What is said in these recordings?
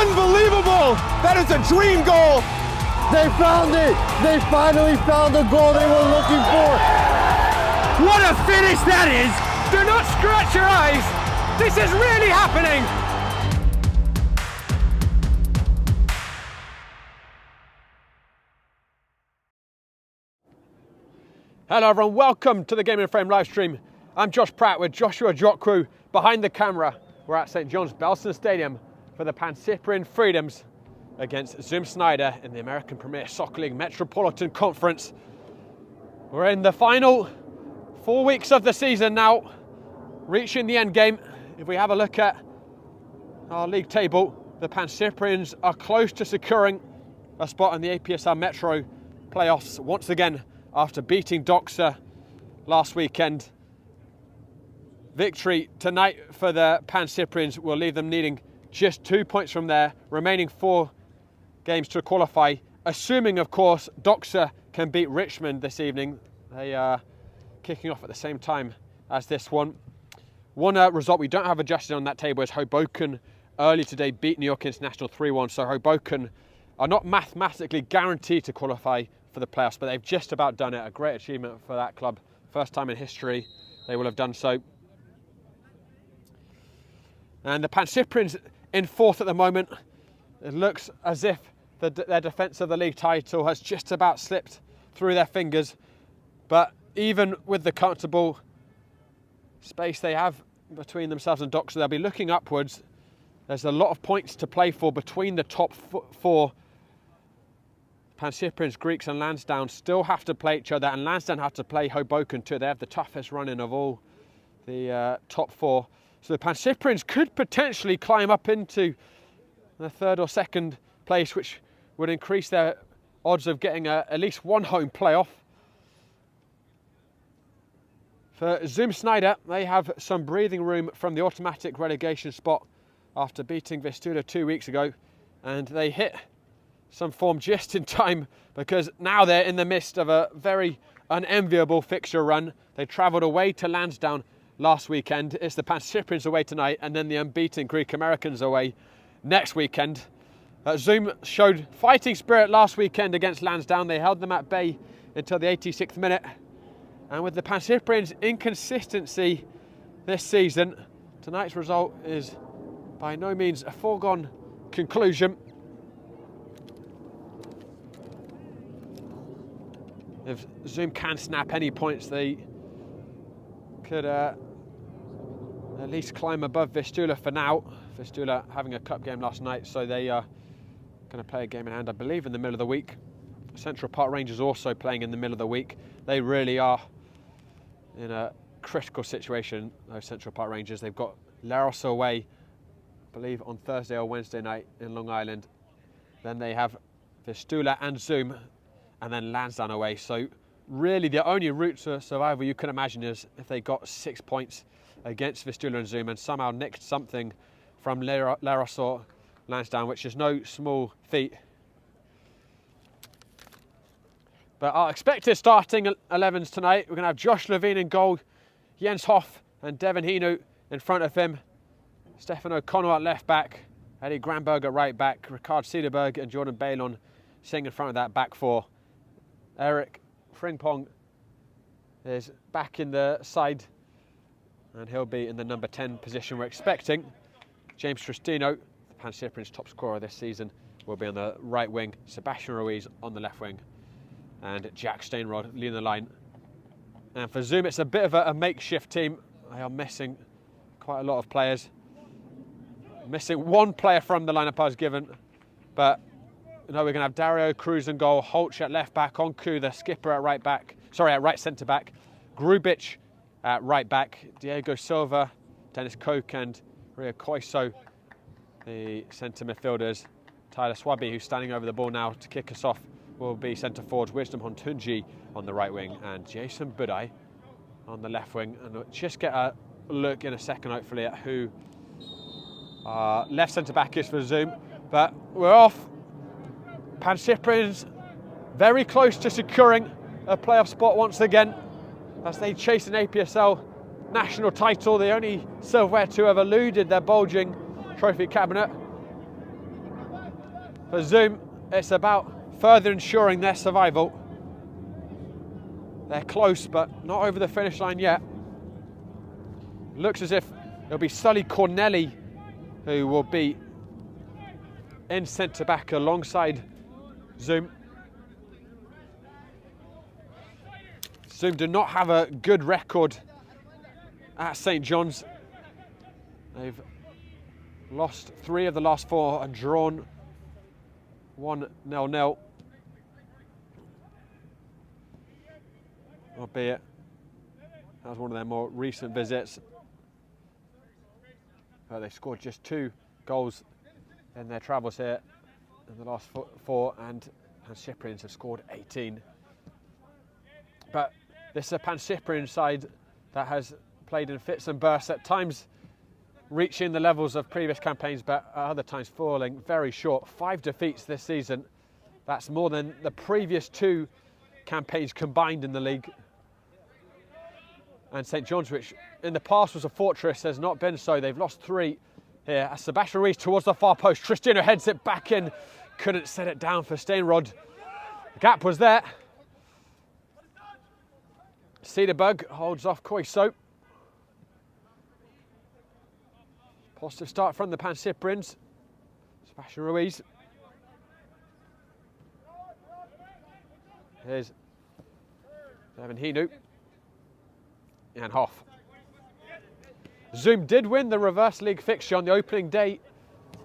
Unbelievable! That is a dream goal! They found it! They finally found the goal they were looking for! What a finish that is! Do not scratch your eyes! This is really happening! Hello everyone, welcome to the Game in Frame live stream. I'm Josh Pratt with Joshua Jock Crew behind the camera. We're at St John's Belson Stadium for the Pancyprian Freedoms against Zoom Schneider in the American Premier Soccer League Metropolitan Conference. We're in the final 4 weeks of the season now, reaching the end game. If we have a look at our league table, the Pancyprians are close to securing a spot in the APSL Metro playoffs once again after beating Doxa last weekend. Victory tonight for the Pancyprians will leave them needing just 2 points from their remaining 4 games to qualify, assuming of course Doxa can beat Richmond this evening. They are kicking off at the same time as this one. One result we don't have adjusted on that table is Hoboken early today beat New York International 3-1, so Hoboken are not mathematically guaranteed to qualify for the playoffs, but they've just about done it. A great achievement for that club. First time in history they will have done so. And the Pancyprians in 4th at the moment. It looks as if their defence of the league title has just about slipped through their fingers. But even with the comfortable space they have between themselves and Doxa, they'll be looking upwards. There's a lot of points to play for between the top 4. Pancyprians, Greeks and Lansdowne still have to play each other, and Lansdowne have to play Hoboken too. They have the toughest run-in of all the top 4. So the Pancyprians could potentially climb up into the 3rd or 2nd place, which would increase their odds of getting at least one home playoff. For Zoom Schneider, they have some breathing room from the automatic relegation spot after beating Vistula 2 weeks ago, and they hit some form just in time because now they're in the midst of a very unenviable fixture run. They travelled away to Lansdowne last weekend. It's the Pancyprians away tonight, and then the unbeaten Greek Americans away next weekend. Zoom showed fighting spirit last weekend against Lansdowne. They held them at bay until the 86th minute. And with the Pancyprians' inconsistency this season, tonight's result is by no means a foregone conclusion. If Zoom can snap any points, they could at least climb above Vistula for now. Vistula having a cup game last night, so they are going to play a game in hand, I believe, in the middle of the week. Central Park Rangers also playing in the middle of the week. They really are in a critical situation, those Central Park Rangers. They've got Laros away, I believe, on Thursday or Wednesday night in Long Island. Then they have Vistula and Zoom, and then Lansdowne away. So really the only route to survival you can imagine is if they got 6 points against Vistula and Zoom and somehow nicked something from Laros or Lansdowne, which is no small feat. But our expected starting 11s tonight, we're going to have Josh Levine in goal, Jens Hoff and Devin Hinu in front of him, Stefan O'Connell at left back, Eddie Granberg at right back, Ricard Cederberg and Jordan Balon sitting in front of that back 4. Eric Frimpong is back in the side, and he'll be in the number 10 position we're expecting. James Tristino, the Pancyprians' top scorer this season, will be on the right wing, Sebastian Ruiz on the left wing, and Jack Stainrod leading the line. And for Zoom, it's a bit of a makeshift team. They are missing quite a lot of players. Missing one player from the lineup I was given, but we're going to have Dario Cruz in goal, Holch at left back, Onku the skipper at right centre back, Grubic at right back, Diego Silva, Dennis Koch and Ria Koiso, the centre midfielders. Tyler Swaby, who's standing over the ball now to kick us off, will be centre forwards. Wisdom Hontunji on the right wing and Jason Budai on the left wing. And we'll just get a look in a second, hopefully, at who our left centre back is for Zoom. But we're off. Pancyprians very close to securing a playoff spot once again as they chase an APSL national title, the only silverware to have eluded their bulging trophy cabinet. For Zoom, it's about further ensuring their survival. They're close, but not over the finish line yet. Looks as if it'll be Sully Cornelli who will be in centre back alongside Zoom. Zoom do not have a good record at St John's. They've lost 3 of the last 4 and drawn 1-0-0. Albeit that was one of their more recent visits. They scored just 2 goals in their travels here in the last 4, and Pancyprians have scored 18. But this is a Pancyprian side that has played in fits and bursts, at times reaching the levels of previous campaigns, but at other times falling very short. 5 defeats this season. That's more than the previous 2 campaigns combined in the league. And St John's, which in the past was a fortress, has not been so. They've lost 3 here. As Sebastian Ruiz towards the far post. Tristino heads it back in. Couldn't set it down for Steinrod. The gap was there. Cederberg holds off Koiso. Positive start from the Pancyprians. Sebastian Ruiz. Here's Devin Hinu. And Hoff. Zoom did win the reverse league fixture on the opening day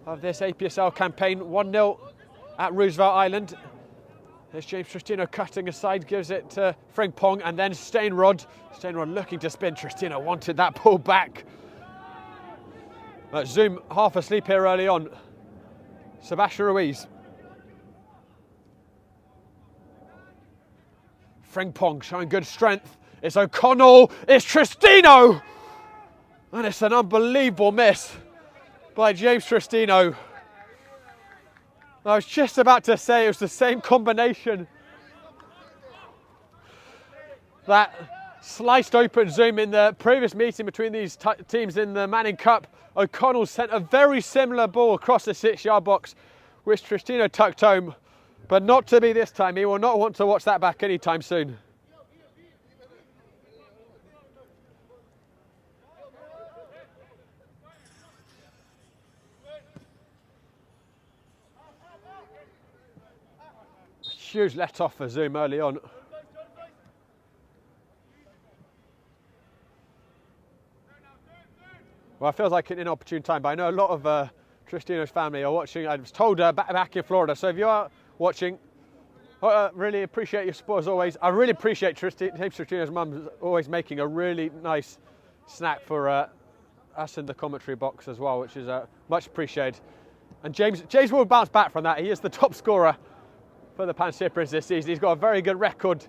of this APSL campaign, 1-0 at Roosevelt Island. There's James Tristino cutting aside, gives it to Frimpong, and then Steinrod. Steinrod looking to spin. Tristino wanted that pull back. But Zoom half asleep here early on. Sebastian Ruiz. Frimpong showing good strength. It's O'Connell, it's Tristino! And it's an unbelievable miss by James Tristino. I was just about to say it was the same combination that sliced open Zoom in the previous meeting between these teams in the Manning Cup. O'Connell sent a very similar ball across the 6-yard box, which Tristino tucked home, but not to be this time. He will not want to watch that back anytime soon. Huge let off for Zoom early on. Well, it feels like an inopportune time, but I know a lot of Tristino's family are watching. I was told back in Florida, so if you are watching, I really appreciate your support as always. I really appreciate James Tristino's mum always making a really nice snack for us in the commentary box as well, which is much appreciated. And James will bounce back from that. He is the top scorer for the Pancyprians this season. He's got a very good record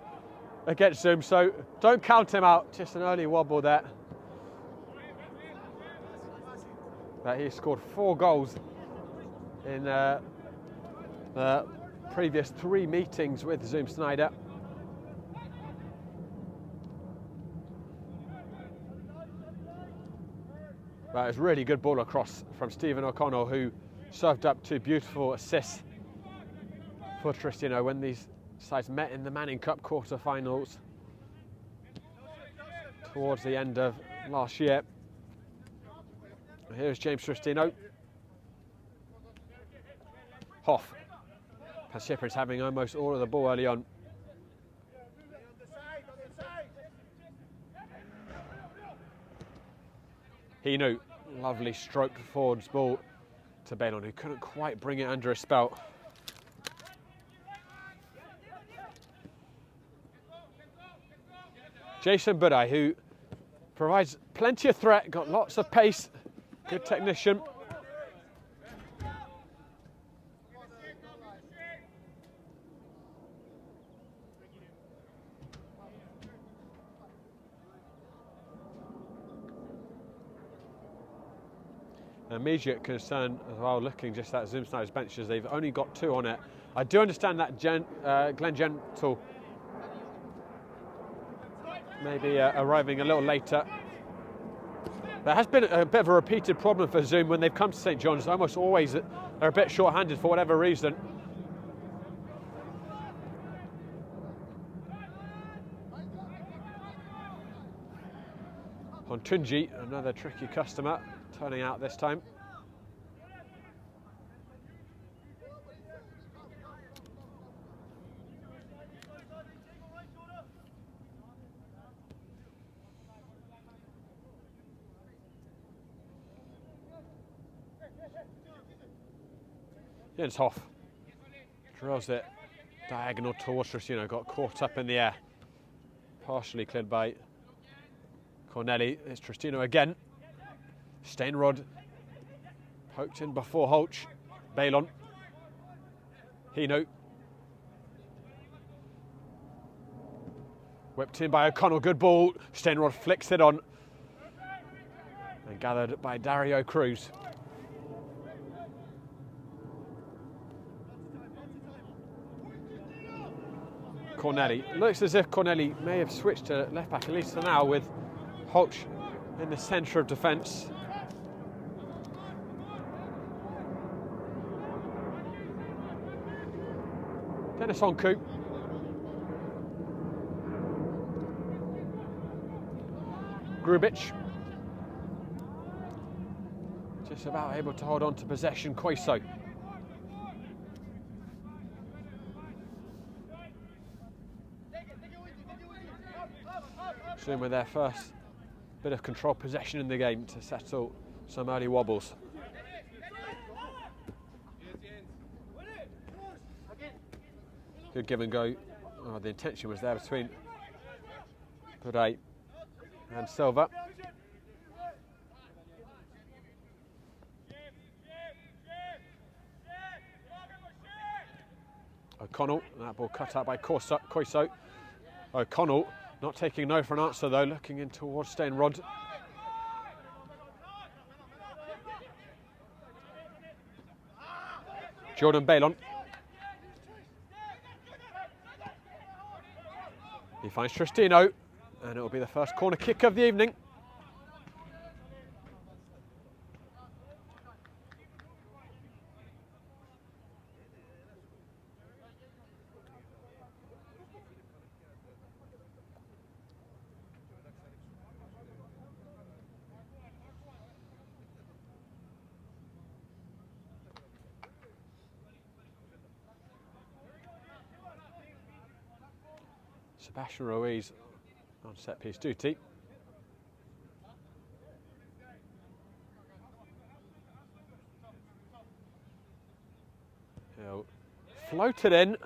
against Zoom, so don't count him out. Just an early wobble there. But he scored 4 goals in the previous 3 meetings with Zoom Schneider. But it was really good ball across from Stephen O'Connell, who served up 2 beautiful assists for Tristino when these sides met in the Manning Cup quarter-finals towards the end of last year. Here's James Tristino. Hoff. Pancyprians having almost all of the ball early on. Hinu, lovely stroke forwards ball to Balon, who couldn't quite bring it under his spell. Jason Budai, who provides plenty of threat, got lots of pace, good technician. Immediate concern as well, looking just at Zoom Schneider's benches, they've only got 2 on it. I do understand that Glenn Gentle maybe arriving a little later. There has been a bit of a repeated problem for Zoom when they've come to St John's. Almost always they're a bit short-handed for whatever reason. Hontunji, another tricky customer, turning out this time. Jens Hoff drills it diagonal towards Tristino, got caught up in the air. Partially cleared by Corneli. It's Tristino again. Steinrod poked in before Holch. Balon. Hino. Whipped in by O'Connell, good ball. Steinrod flicks it on. And gathered by Dario Cruz. Corneli. Looks as if Corneli may have switched to left back, at least for now, with Holch in the centre of defence. Dennis Onku. Grubic. Just about able to hold on to possession. Koiso. Soon with their first bit of control possession in the game to settle some early wobbles. Good give and go. Oh, the intention was there between Pere and Silva. O'Connell, that ball cut out by Koiso. O'Connell not taking no for an answer though, looking in towards Steinrod. Jordan Balon. He finds Tristino, and it will be the first corner kick of the evening. Sebastian Ruiz on set-piece duty. He'll float it in.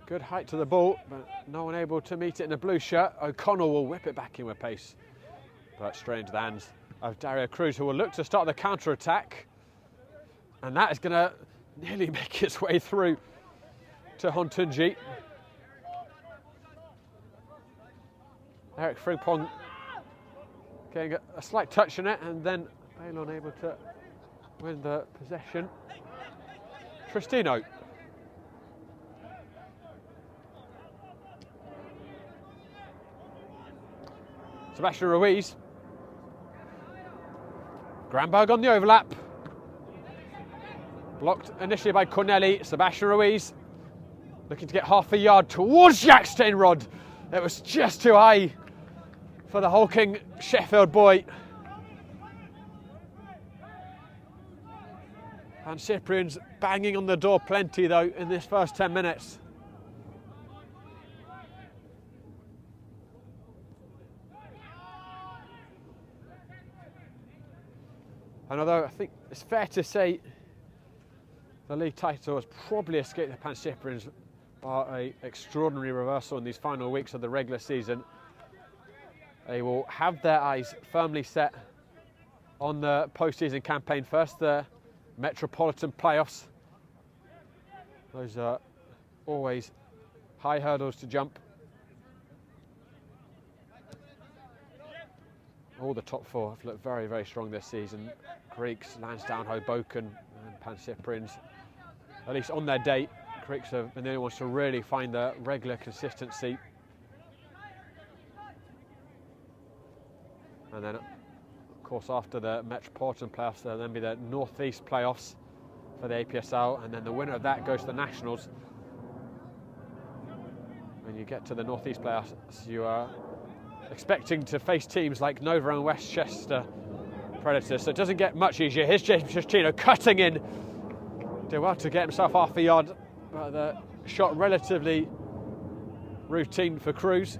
Good height to the ball, but no one able to meet it in a blue shirt. O'Connell will whip it back in with pace, but straight into the hands of Dario Cruz, who will look to start the counter-attack. And that is going to nearly make its way through to Hontunji. Eric Frimpong getting a slight touch on it, and then Balon able to win the possession. Tristino. Sebastian Ruiz. Granberg on the overlap. Blocked initially by Corneli. Sebastian Ruiz looking to get half a yard towards Jack Steinrod. It was just too high for the hulking Sheffield boy. Pancyprian's banging on the door plenty though in this first 10 minutes. And although I think it's fair to say the league title has probably escaped the Pancyprians by an extraordinary reversal in these final weeks of the regular season, they will have their eyes firmly set on the post-season campaign. First, the Metropolitan playoffs. Those are always high hurdles to jump. All the top four have looked very, very strong this season. Greeks, Lansdowne, Hoboken and Pancyprians, at least on their day, Greeks have been the only ones to really find the regular consistency. And then course, after the Metropolitan playoffs, there'll then be the Northeast playoffs for the APSL, and then the winner of that goes to the Nationals. When you get to the Northeast playoffs, you are expecting to face teams like Nova and Westchester Predators, so it doesn't get much easier. Here's James Justino cutting in. Did well to get himself half a yard, but the shot relatively routine for Cruz.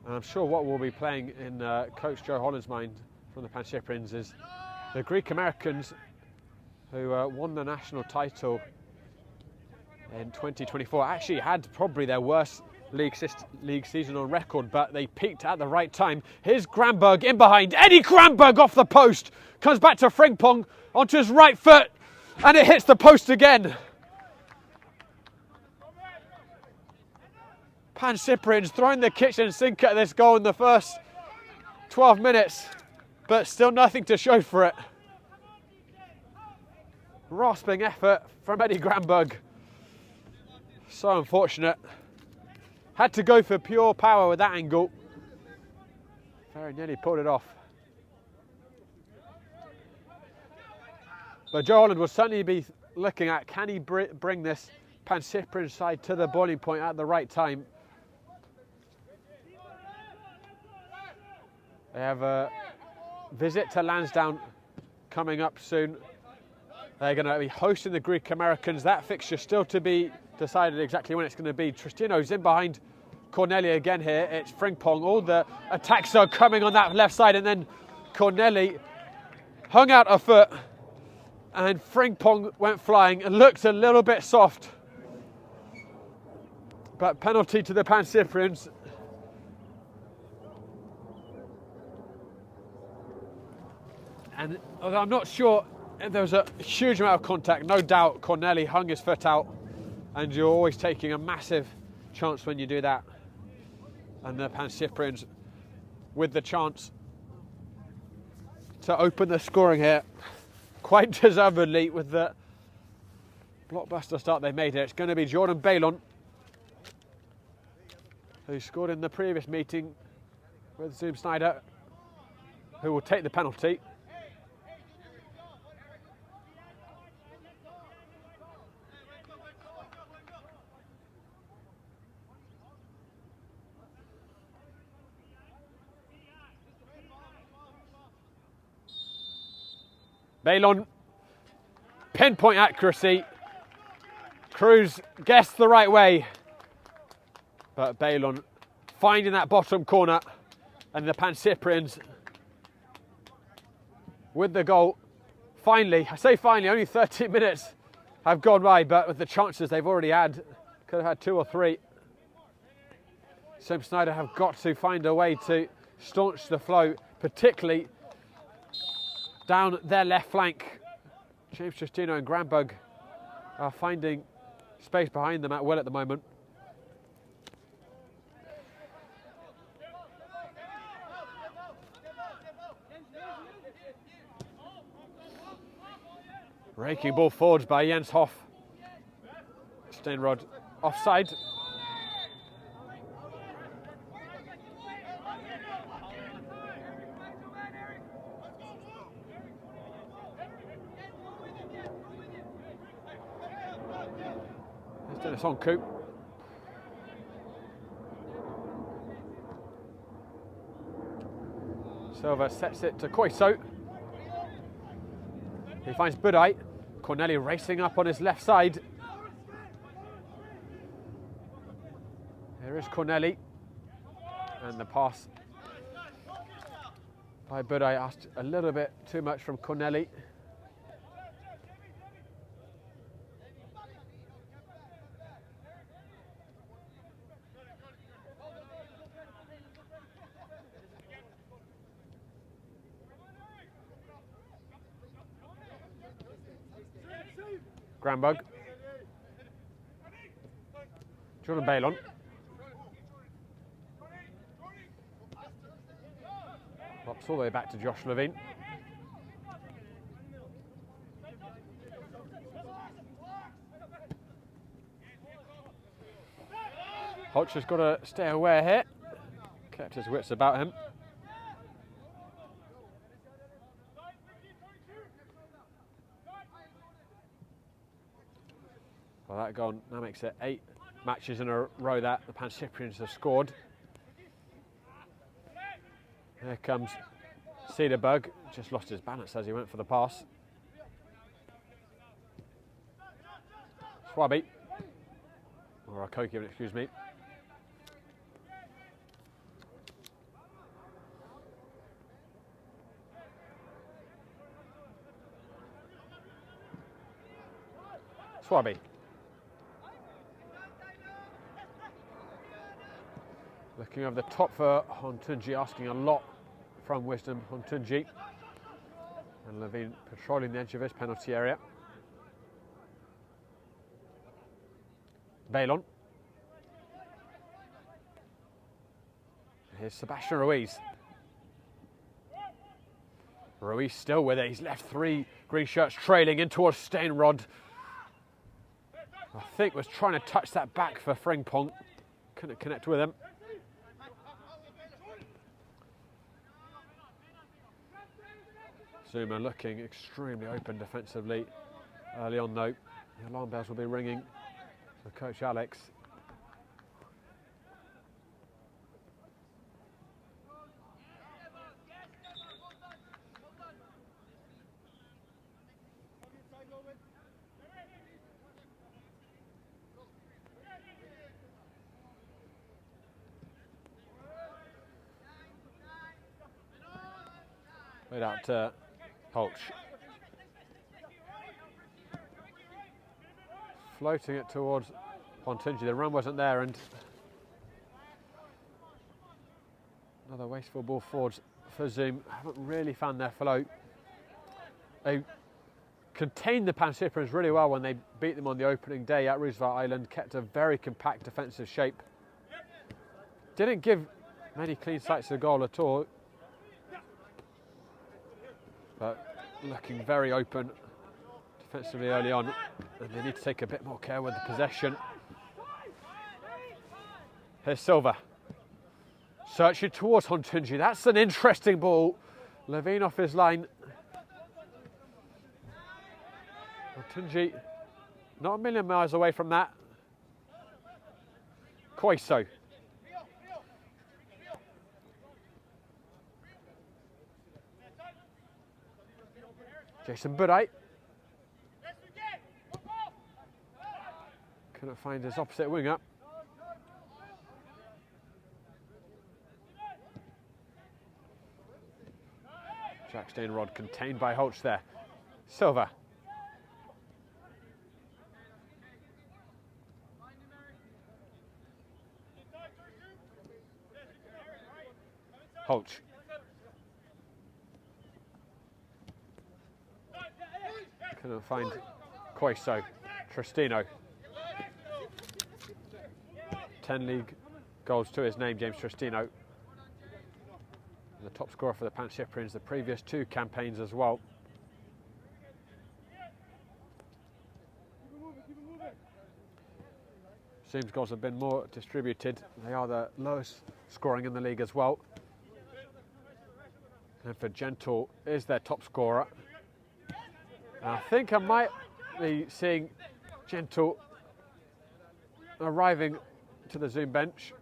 And I'm sure what we'll be playing in Coach Joe Holland's mind from the Pancyprians is the Greek Americans who won the national title in 2024. Actually had probably their worst league season on record, but they peaked at the right time. Here's Granberg in behind. Eddie Granberg off the post. Comes back to Frimpong onto his right foot, and it hits the post again. Pancyprians throwing the kitchen sink at this goal in the first 12 minutes, but still nothing to show for it. Rasping effort from Eddie Granberg. So unfortunate. Had to go for pure power with that angle. Very nearly pulled it off. But Joe Holland will certainly be looking at, can he bring this Pancyprian side to the boiling point at the right time? They have a visit to Lansdowne coming up soon. They're going to be hosting the Greek Americans. That fixture still to be decided exactly when it's going to be. Tristino's in behind Corneli again here. It's Frimpong. All the attacks are coming on that left side, and then Corneli hung out a foot, and Frimpong went flying and looked a little bit soft. But penalty to the Pancyprians. And although I'm not sure there was a huge amount of contact, no doubt Corneli hung his foot out, and you're always taking a massive chance when you do that. And the Pancyprians with the chance to open the scoring here, quite deservedly with the blockbuster start they made here. It's going to be Jordan Balon, who scored in the previous meeting with Zoom Schneider, who will take the penalty. Balon, pinpoint accuracy. Cruz guessed the right way, but Balon finding that bottom corner, and the Pancyprians with the goal. Finally, I say finally, only 13 minutes have gone by, but with the chances they've already had, could have had 2 or 3. Sim Schneider have got to find a way to staunch the flow, particularly down their left flank. James Justino and Granberg are finding space behind them at will at the moment. Raking ball forwards by Jens Hoff. Steinrod offside. It's on Coop. Silva sets it to Koiso. He finds Budai. Corneli racing up on his left side. Here is Corneli. And the pass by Budai asked a little bit too much from Corneli. Granberg. Jordan Balon. Pops all the way back to Josh Levine. Holtz has got to stay aware here. Kept his wits about him. Well, that goal now makes it 8 matches in a row that the Pancyprians have scored. Here comes Cederberg, just lost his balance as he went for the pass. Swaby, or Akokian, excuse me. Swaby. Looking over the top for Hontunji, asking a lot from Wisdom Hontunji. And Levine patrolling the edge of his penalty area. Bailon. Here's Sebastian Ruiz. Ruiz still with it. He's left 3 green shirts trailing in towards Steinrod. I think was trying to touch that back for Frimpong. Couldn't connect with him. Zuma looking extremely open defensively early on though. The alarm bells will be ringing for Coach Alex. Played out to Holtz. Floating it towards Hontunji. The run wasn't there, and another wasteful ball forwards for Zoom. Haven't really found their flow. They contained the Pancyprians really well when they beat them on the opening day at Roosevelt Island. Kept a very compact defensive shape. Didn't give many clean sights to the goal at all. But looking very open defensively early on, and they need to take a bit more care with the possession. Here's Silva, searching towards Hontunji. That's an interesting ball. Levine off his line. Hontunji not a million miles away from that. Koiso. Jason Buday. Couldn't find his opposite winger. Jack Steinrod contained by Holtz there. Silva. Holtz. Couldn't find Koiso. Tristino. 10 league goals to his name, James Tristino. The top scorer for the Pancyprians the previous 2 campaigns as well. Seems goals have been more distributed. They are the lowest scoring in the league as well. And for Gentle is their top scorer. And I think I might be seeing Gentle arriving to the Zoom bench.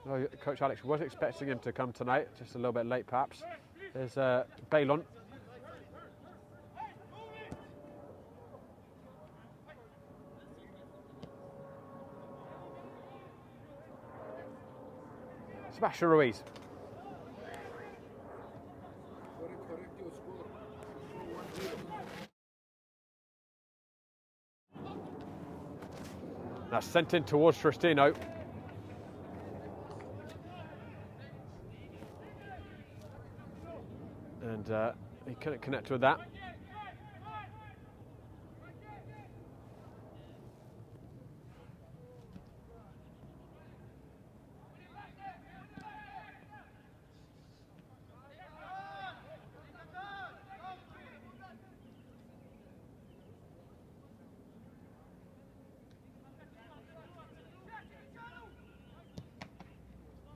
Well, Coach Alex was expecting him to come tonight, just a little bit late perhaps. There's Bailon. Sebastian Ruiz. That's sent in towards Tristino. And he couldn't connect with that.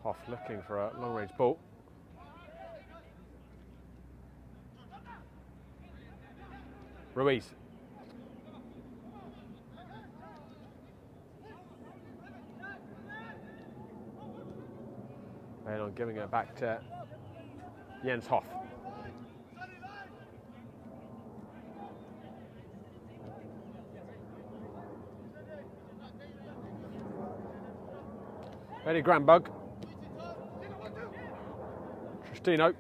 Hoff looking for a long-range ball. Ruiz. And on giving it back to Jens Hoff. Eddie Grambug. Tristino.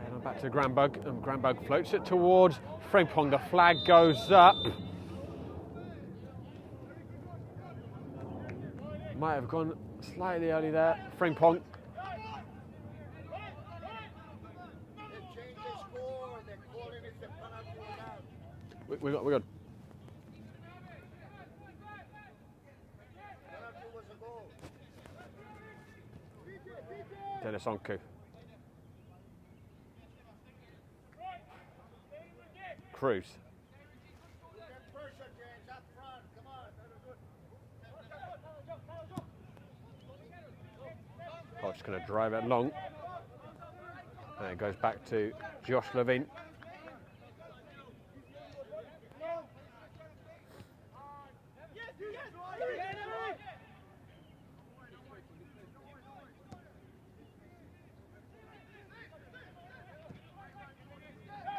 And on back to Grambug, and Grambug floats it towards Frimpong. The flag goes up. Might have gone slightly early there. Frimpong. We got. Dennis Onku. Cruz. Oh, just going to drive it long. And it goes back to Josh Levine.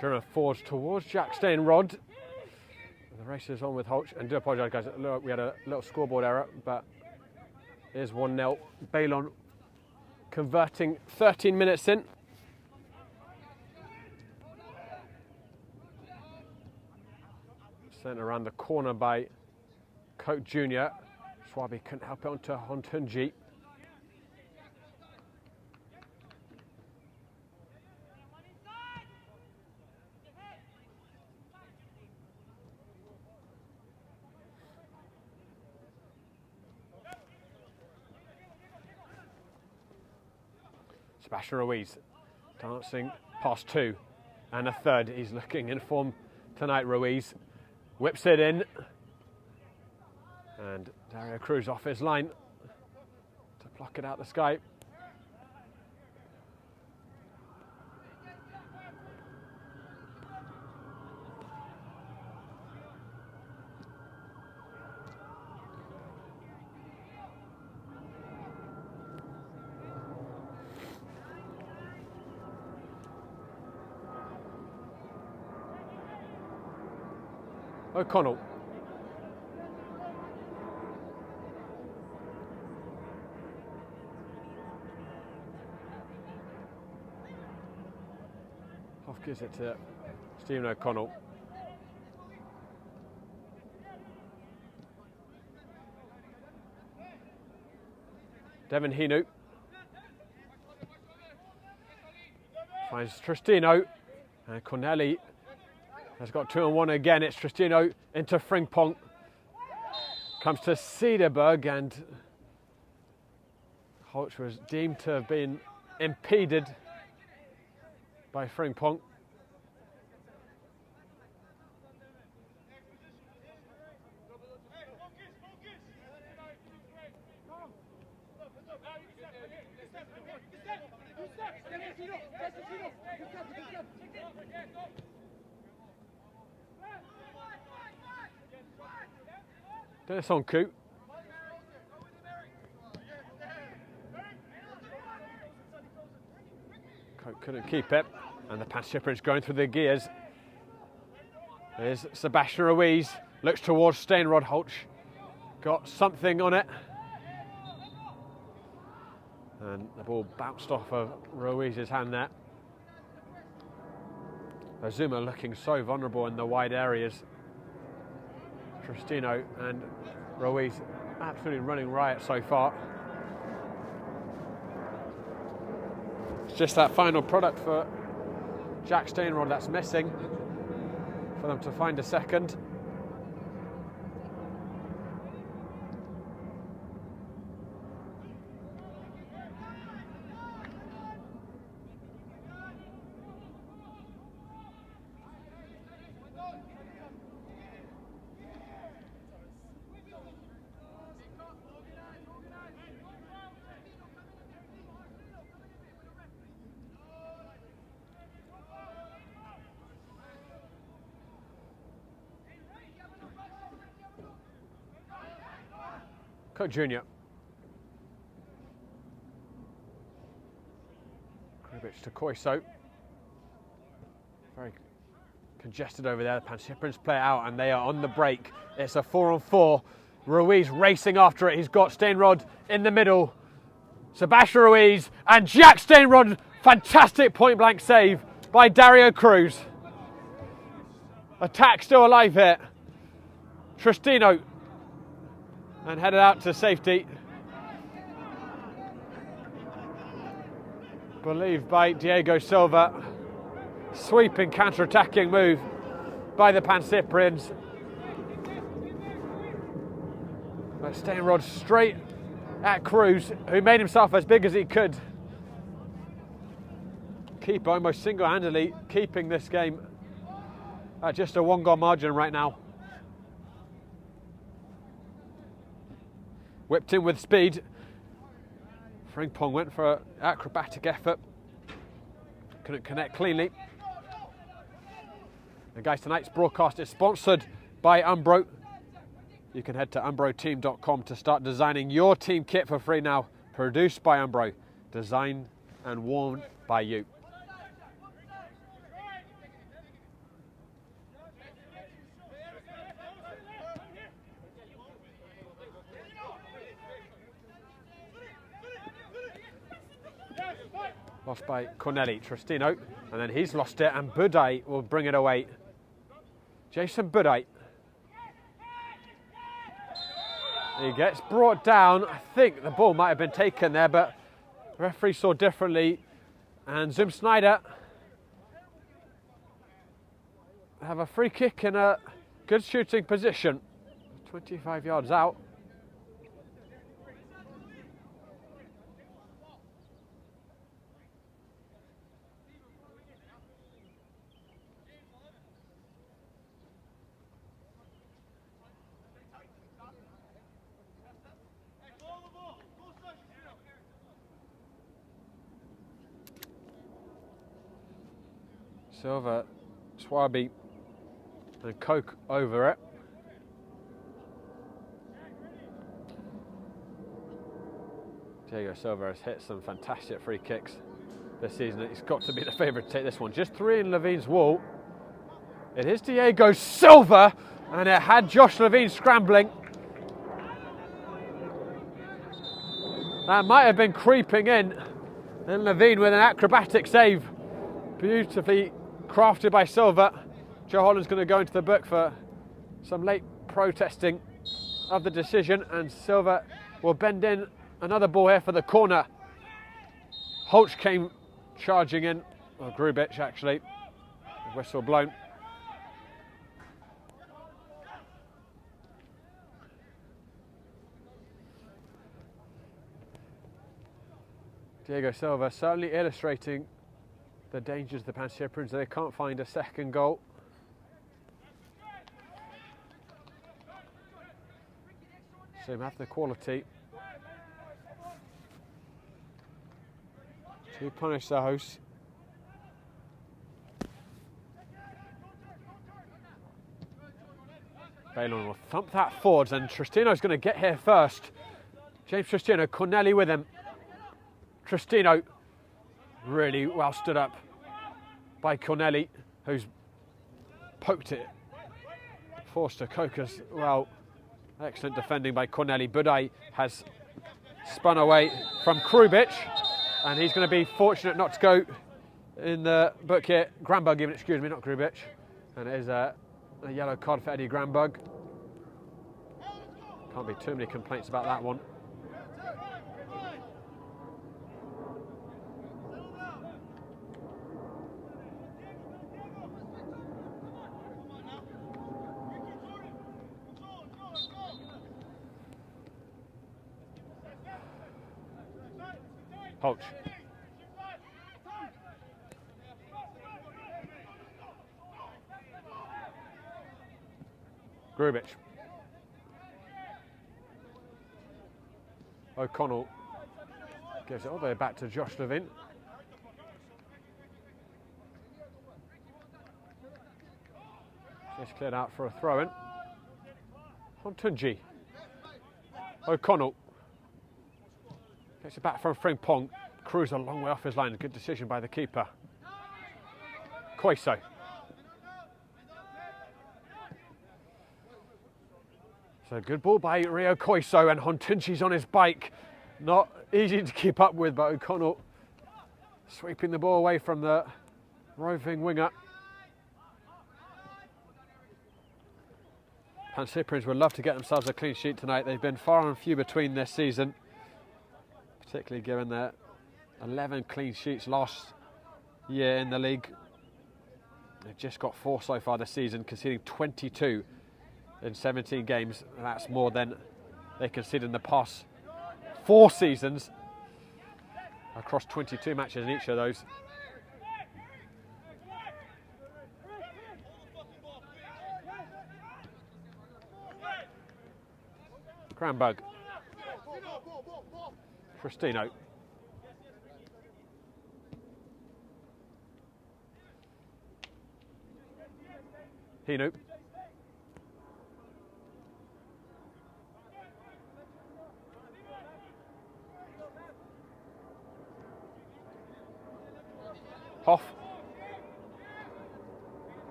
German forwards towards Jack Steinrod. The race is on with Holch, and do apologise, guys. Look, we had a little scoreboard error, but here's 1-0. Balon converting 13 minutes in. Sent around the corner by Coke Jr. Swabi couldn't help it onto Hontunji. Sebastian Ruiz dancing past two and a third. He's looking in form tonight, Ruiz. Whips it in. And Dario Cruz off his line to pluck it out the sky. O'Connell. Hoff gives it to Stephen O'Connell. Devin Hinu finds Tristino, and Corneli has got 2-on-1 again. It's Tristino into Frimpong. Comes to Cederberg, and Holch was deemed to have been impeded by Frimpong. Dennis Onku. Couldn't keep it, and the Pancyprian's going through the gears. There's Sebastian Ruiz, looks towards Steinrod. Holch got something on it, and the ball bounced off of Ruiz's hand there. Azuma looking so vulnerable in the wide areas. Tristino and Ruiz absolutely running riot so far. It's just that final product for Jack Steinrod that's missing for them to find a second. Cook Junior. Grubic to Koiso. Very congested over there. The Pancyprians play it out and they are on the break. It's a 4-on-4. Ruiz racing after it. He's got Steinrod in the middle. Sebastian Ruiz and Jack Steinrod. Fantastic point blank save by Dario Cruz. Attack still alive here. Tristino. And headed out to safety. Believed by Diego Silva. Sweeping counter-attacking move by the Pancyprians. But Steinrod straight at Cruz, who made himself as big as he could. Keeper almost single-handedly keeping this game at just a 1-goal margin right now. Whipped in with speed. Frimpong went for an acrobatic effort. Couldn't connect cleanly. And guys, tonight's broadcast is sponsored by Umbro. You can head to umbroteam.com to start designing your team kit for free now. Produced by Umbro. Designed and worn by you. Lost by Corneli, Tristino, and then he's lost it, and Budai will bring it away. Jason Budai. He gets brought down. I think the ball might have been taken there, but the referee saw differently. And Zoom Schneider have a free kick in a good shooting position. 25 yards out. Silva, Swaby and Coke over it. Diego Silva has hit some fantastic free kicks this season. He's got to be the favourite to take this one. Just 3 in Levine's wall. It is Diego Silva, and it had Josh Levine scrambling. That might have been creeping in. And Levine with an acrobatic save. Beautifully crafted by Silva. Joe Holland's going to go into the book for some late protesting of the decision, and Silva will bend in. Another ball here for the corner. Holch came charging in, or Grubic actually, whistle blown. Diego Silva certainly illustrating the dangers of the Pancyprians. They can't find a second goal. So they have the quality to punish the hosts. Balon will thump that forwards, and Tristino's going to get here first. James Tristino, Corneli with him. Tristino, really well stood up by Corneli, who's poked it. Forced to Coke as well. Excellent defending by Corneli. Budai has spun away from Grubic, and he's going to be fortunate not to go in the book here. Granberg even, excuse me, not Grubic. And it is a yellow card for Eddie Granberg. Can't be too many complaints about that one. Holch. Grubic. O'Connell gives it all the way back to Josh Levine. Just cleared out for a throw-in. Hontunji. O'Connell gets it back from Frimpong. Cruz a long way off his line. Good decision by the keeper. Koiso. So good ball by Rio Koiso, and Hontunchi's on his bike. Not easy to keep up with, but O'Connell sweeping the ball away from the roving winger. Pancyprians would love to get themselves a clean sheet tonight. They've been far and few between this season, particularly given their 11 clean sheets last year in the league. They've just got 4 so far this season, conceding 22 in 17 games. That's more than they conceded in the past 4 seasons across 22 matches in each of those. Granberg. Cristino. Hinu. Hoff.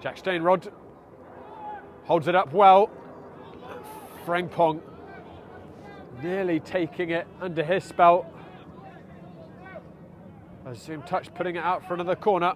Jack Steinrod holds it up well. Frimpong nearly taking it under his spell. A zoom touch putting it out for another corner.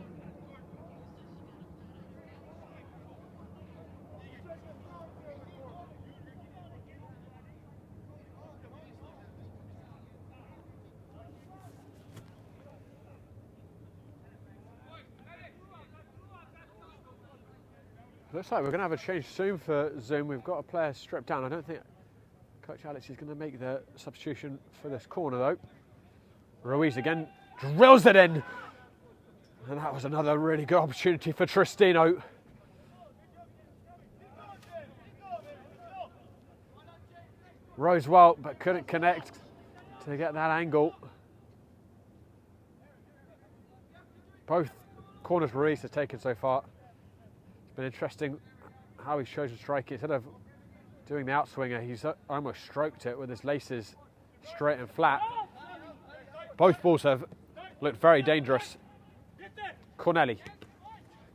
Looks like we're going to have a change soon for Zoom. We've got a player stripped down. I don't think Coach Alex is going to make the substitution for this corner though. Ruiz again drills it in. And that was another really good opportunity for Tristino. Rose well, but couldn't connect to get that angle. Both corners Ruiz has taken so far. Been interesting how he's chosen to strike it. Instead of doing the outswinger, he's almost stroked it with his laces straight and flat. Both balls have looked very dangerous. Corneli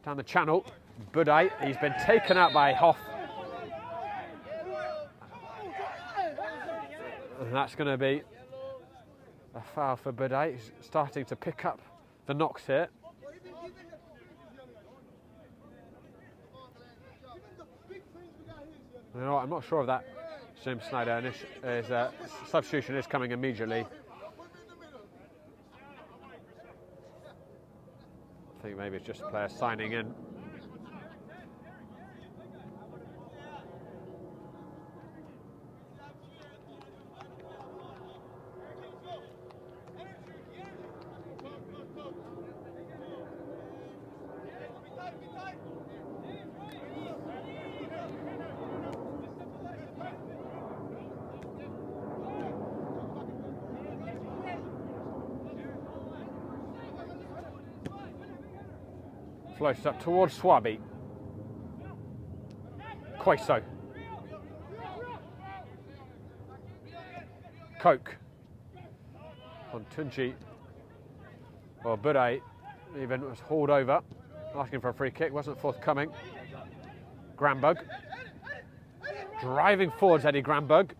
down the channel. Budai, he's been taken out by Hoff. And that's going to be a foul for Budai. He's starting to pick up the knocks here. You know, I'm not sure if that James Schneider is substitution is coming immediately. I think maybe it's just a player signing in. Floats up towards Swabi. Koiso. Koch. Hontunchi. Well, Budai even was hauled over, asking for a free kick, wasn't forthcoming. Granberg. Driving forwards, Eddie Granberg.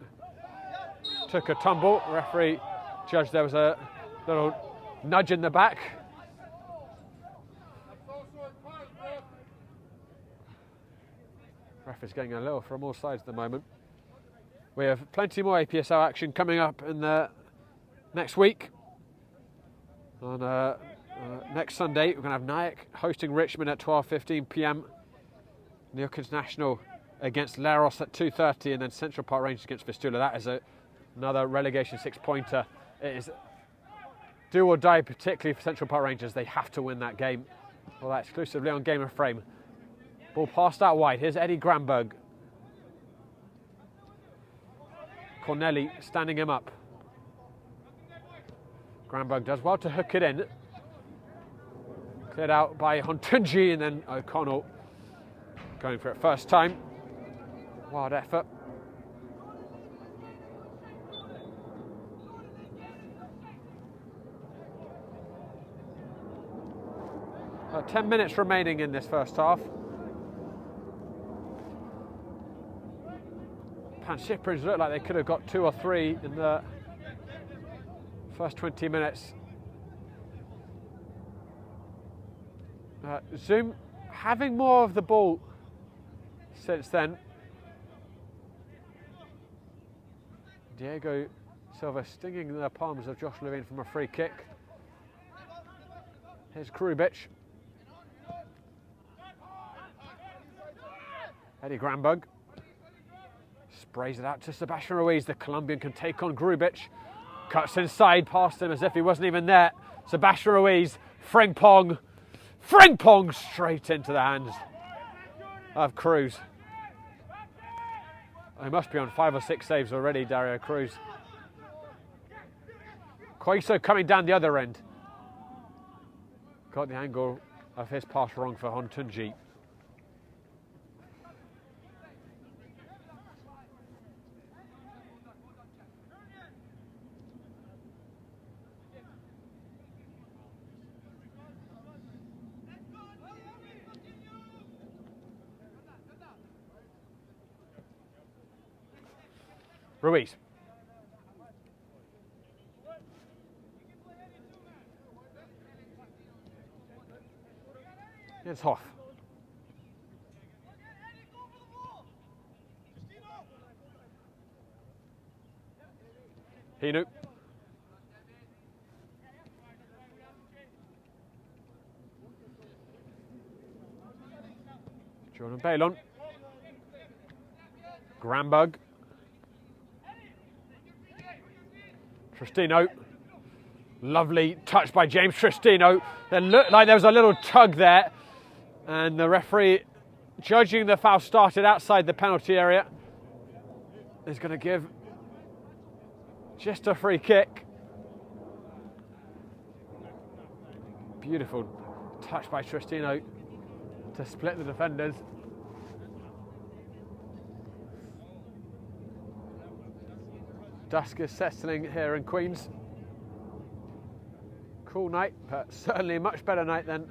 Took a tumble. Referee judged there was a little nudge in the back. Ref is getting a little from all sides at the moment. We have plenty more APSL action coming up in the next week. On next Sunday, we're going to have Nyack hosting Richmond at 12:15 p.m. Newark International against Laros at 2:30, and then Central Park Rangers against Vistula. That is another relegation 6-pointer. It is do or die, particularly for Central Park Rangers. They have to win that game. Well, that's exclusively on Game of Frame. Ball passed out wide. Here's Eddie Granberg. Corneli standing him up. Granberg does well to hook it in. Cleared out by Hontunji, and then O'Connell going for it first time. Wild effort. 10 minutes remaining in this first half. Pancyprians look like they could have got 2 or 3 in the first 20 minutes. Zoom having more of the ball since then. Diego Silva stinging the palms of Josh Levine from a free kick. Here's Krubich. Eddie Granberg sprays it out to Sebastian Ruiz. The Colombian can take on Grubich. Cuts inside past him as if he wasn't even there. Sebastian Ruiz, Frimpong straight into the hands of Cruz. He must be on 5 or 6 saves already, Dario Cruz. Koiso coming down the other end. Got the angle of his pass wrong for Hontunji. Ruiz. It's Hoff. Hinu. Jordan Balon. Granberg. Tristino. Lovely touch by James Tristino. It looked like there was a little tug there. And the referee, judging the foul started outside the penalty area, is going to give just a free kick. Beautiful touch by Tristino to split the defenders. Dusk is settling here in Queens. Cool night, but certainly a much better night than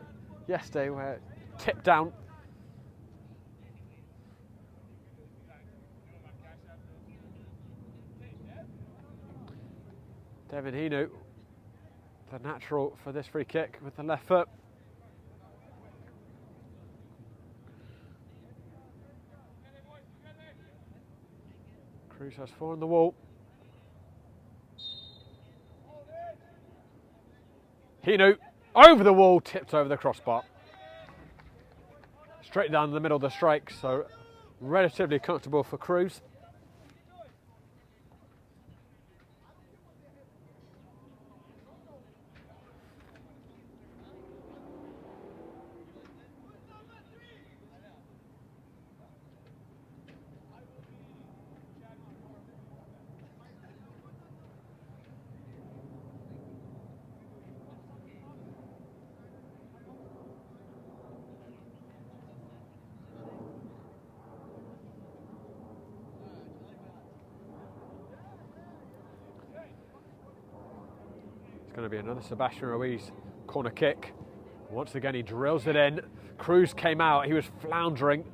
yesterday where it tipped down. Devin Hinu, the natural for this free kick with the left foot. Cruz has 4 on the wall. Hinu over the wall, tipped over the crossbar. Straight down the middle of the strike, so relatively comfortable for Cruz. It's going to be another Sebastian Ruiz corner kick. Once again, he drills it in. Cruz came out. He was floundering.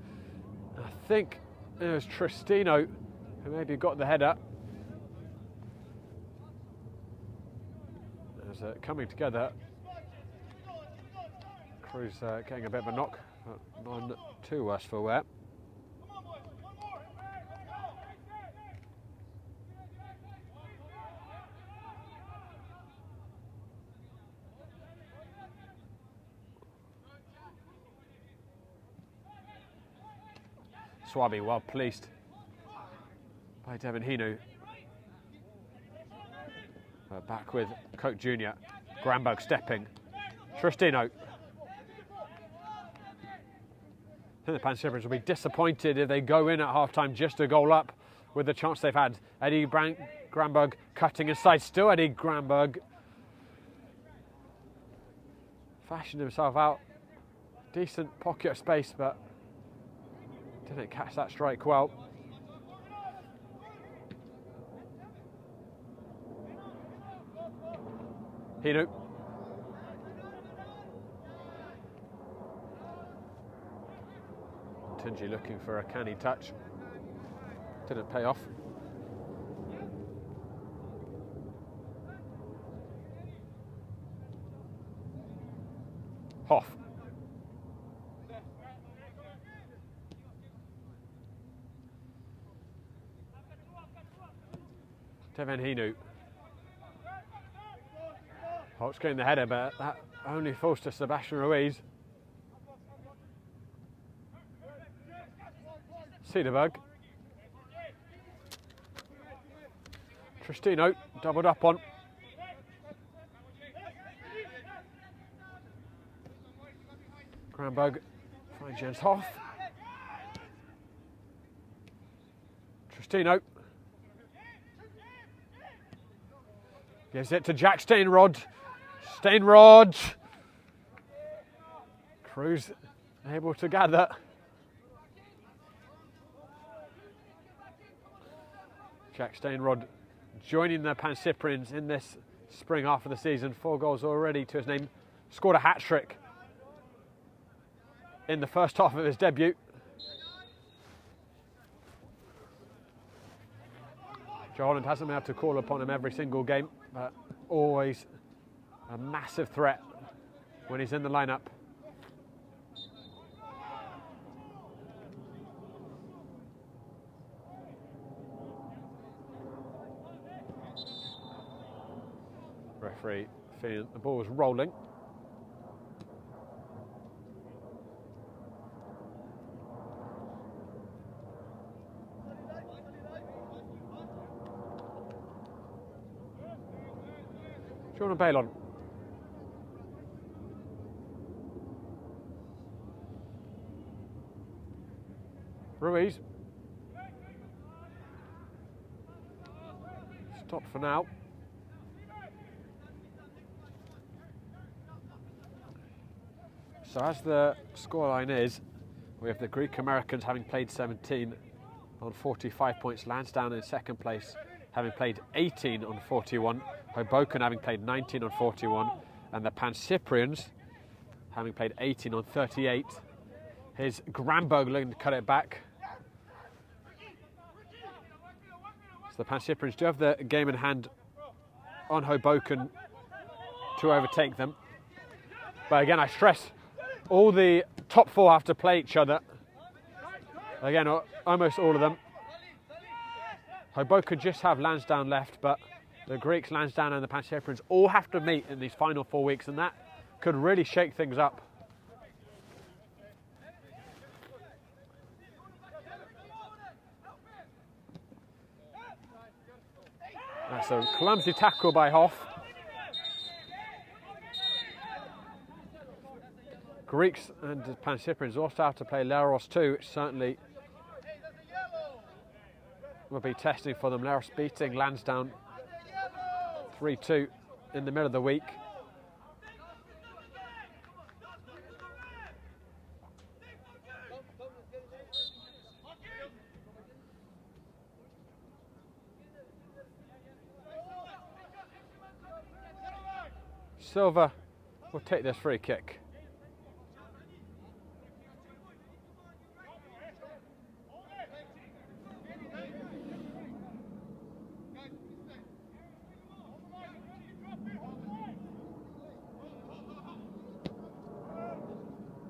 I think it was Tristino who maybe got the header. As coming together. Cruz getting a bit of a knock, but none too worse for wear. Swabi well policed by Devin Hinu. Back with Coke Jr. Granberg stepping. Tristino. I think the Pancyprians will be disappointed if they go in at half-time just a goal up with the chance they've had. Eddie Granberg cutting inside. Still Eddie Granberg. Fashioned himself out. Decent pocket of space, but didn't catch that strike well. Hinu. Tunji looking for a canny touch. Didn't pay off. Hoff. Devin Hinu. Holt's getting the header, but that only falls to Sebastian Ruiz. Cederberg. Tristino doubled up on. Granberg finds Jens Hoff. Tristino. Gives it to Jack Steinrod. Steinrod. Cruz able to gather. Jack Steinrod joining the Pancyprians in this spring half of the season. 4 goals already to his name. Scored a hat-trick in the first half of his debut. Joe Holland hasn't been able to call upon him every single game, but always a massive threat when he's in the lineup. Referee feeling the ball was rolling. Jordan Balon. Ruiz. Stop for now. So as the scoreline is, we have the Greek Americans having played 17 on 45 points, Lansdowne in second place having played 18 on 41, Hoboken having played 19 on 41, and the Pancyprians having played 18 on 38. Here's Granberg looking to cut it back. So the Pancyprians do have the game in hand on Hoboken to overtake them. But again, I stress, all the top 4 have to play each other. Again, almost all of them. Hoboken just have Lansdowne left, but the Greeks, Lansdowne and the Pancyprians all have to meet in these final 4 weeks, and that could really shake things up. That's a clumsy tackle by Hoff. Greeks and Pancyprians also have to play Leros too, which certainly will be testing for them. Leros beating Lansdowne 3-2 in the middle of the week. Silva will take this free kick.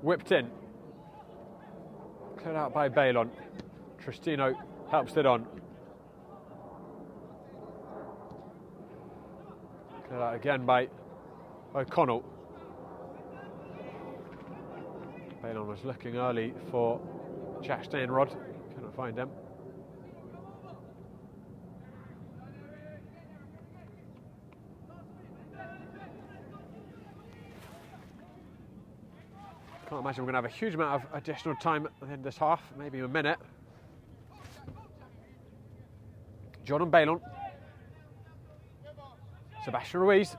Whipped in. Cleared out by Balon. Tristino helps it on. Cleared out again by O'Connell. Balon was looking early for Jack Steinrod. Couldn't find him. Can't imagine we're going to have a huge amount of additional time in this half, maybe a minute. Jordan Balon. Sebastian Ruiz.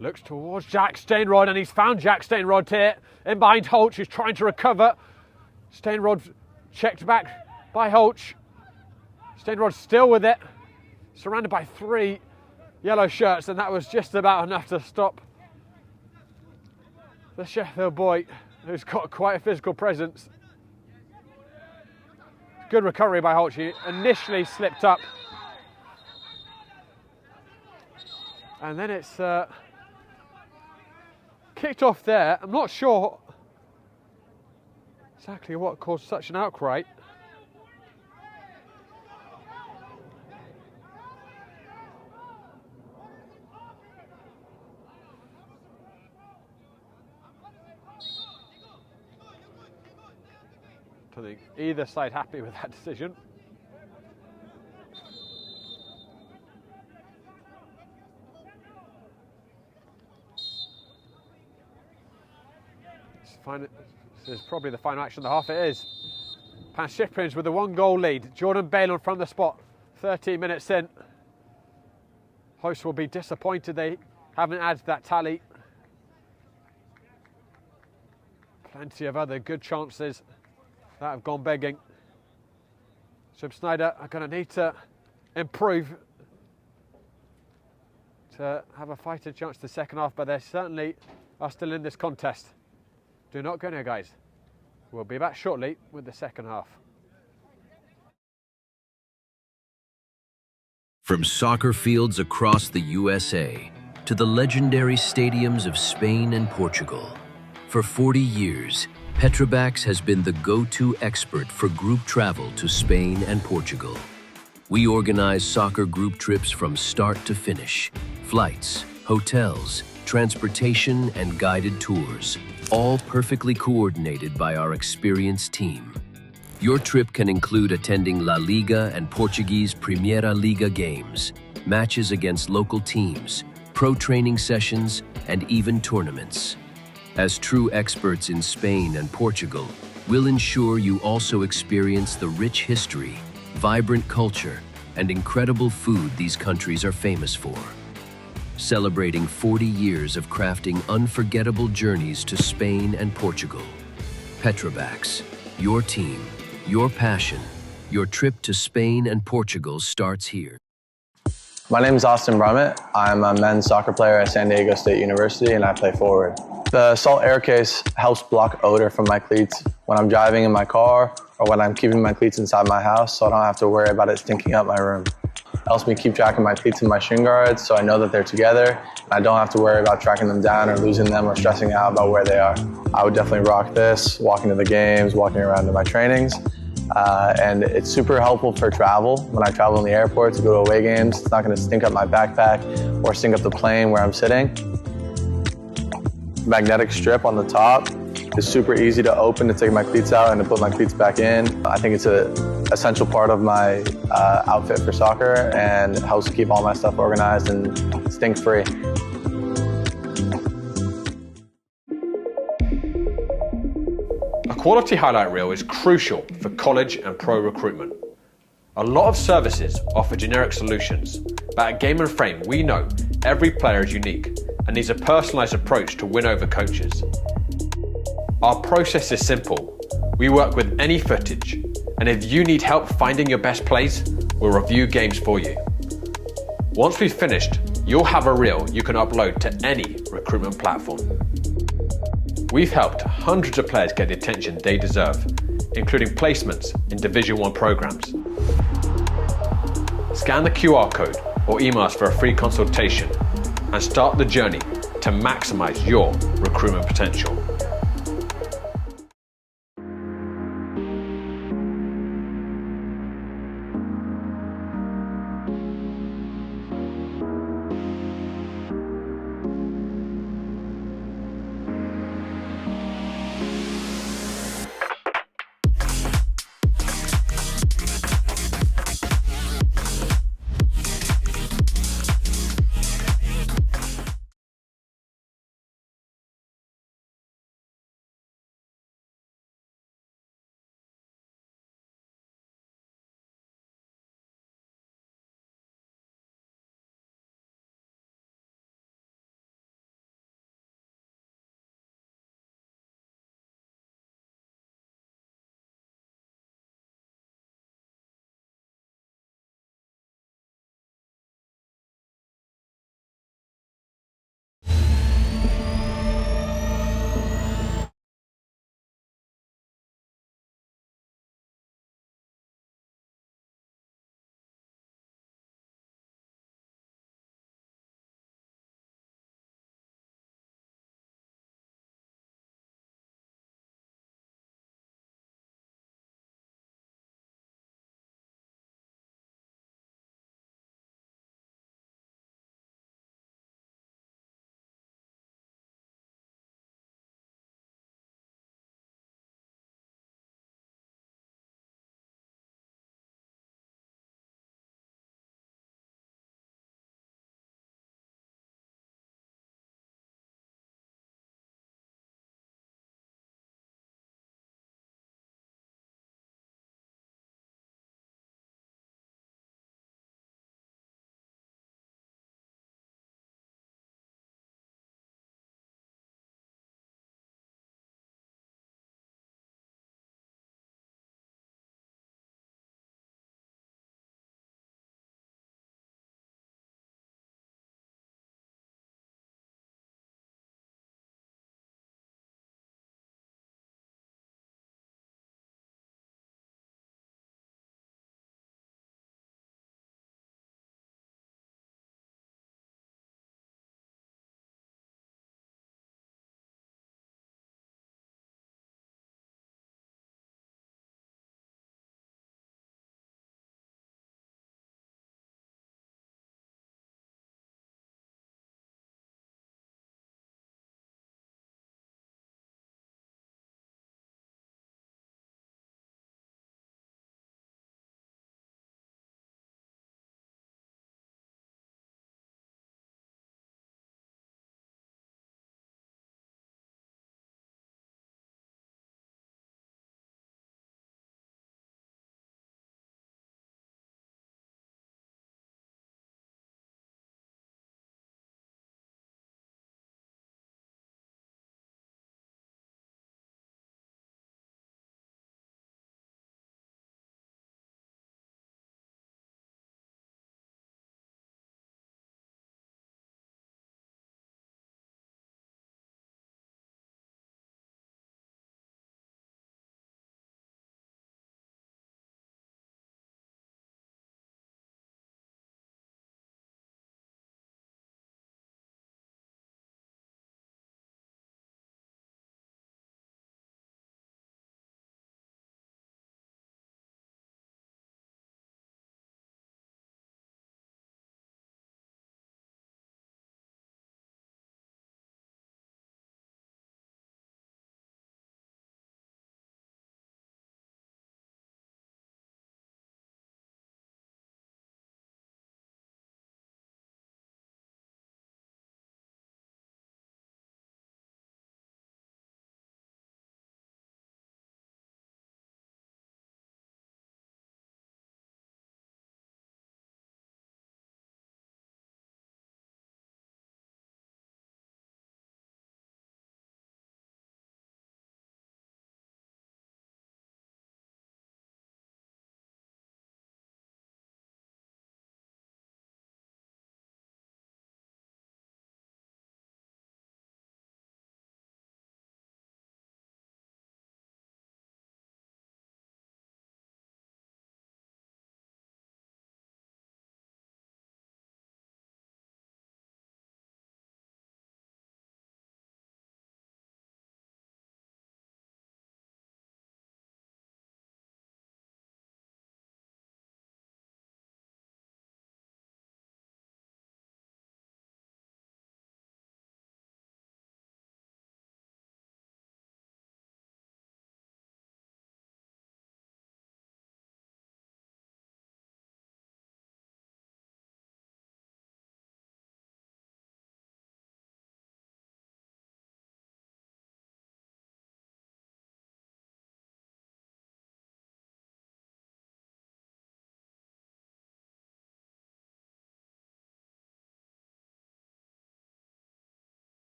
Looks towards Jack Steinrod, and he's found Jack Steinrod here. In behind Holch, who's trying to recover. Steinrod checked back by Holch. Steinrod still with it. Surrounded by 3 yellow shirts, and that was just about enough to stop the Sheffield boy who's got quite a physical presence. Good recovery by Holchi. Initially slipped up. And then it's kicked off there. I'm not sure exactly what caused such an outcry. I think either side happy with that decision. This is probably the final action of the half. It is. Pancyprians with a 1-goal lead. Jordan Balon from the spot. 13 minutes in. Hosts will be disappointed they haven't added that tally. Plenty of other good chances that have gone begging. So Schneider are going to need to improve to have a fighting chance the second half, but they certainly are still in this contest. Do not go near, guys. We'll be back shortly with the second half. From soccer fields across the USA to the legendary stadiums of Spain and Portugal, for 40 years, Petrobax has been the go-to expert for group travel to Spain and Portugal. We organize soccer group trips from start to finish, flights, hotels, transportation, and guided tours, all perfectly coordinated by our experienced team. Your trip can include attending La Liga and Portuguese Primeira Liga games, matches against local teams, pro training sessions, and even tournaments. As true experts in Spain and Portugal, we'll ensure you also experience the rich history, vibrant culture, and incredible food these countries are famous for. Celebrating 40 years of crafting unforgettable journeys to Spain and Portugal. Petrobax, your team, your passion, your trip to Spain and Portugal starts here. My name is Austin Brummett. I'm a men's soccer player at San Diego State University and I play forward. The Salt Air Case helps block odor from my cleats when I'm driving in my car or when I'm keeping my cleats inside my house, so I don't have to worry about it stinking up my room. It helps me keep track of my cleats and my shin guards so I know that they're together and I don't have to worry about tracking them down or losing them or stressing out about where they are. I would definitely rock this, walking to the games, walking around to my trainings. And it's super helpful for travel. When I travel in the airport to go to away games, it's not going to stink up my backpack or stink up the plane where I'm sitting. Magnetic strip on the top is super easy to open to take my cleats out and to put my cleats back in. I think it's an essential part of my outfit for soccer and helps keep all my stuff organized and stink-free. A quality highlight reel is crucial for college and pro recruitment. A lot of services offer generic solutions, but at Game & Frame we know every player is unique and needs a personalised approach to win over coaches. Our process is simple. We work with any footage, and if you need help finding your best plays, we'll review games for you. Once we've finished, you'll have a reel you can upload to any recruitment platform. We've helped hundreds of players get the attention they deserve, including placements in Division 1 programs. Scan the QR code or email us for a free consultation and start the journey to maximize your recruitment potential.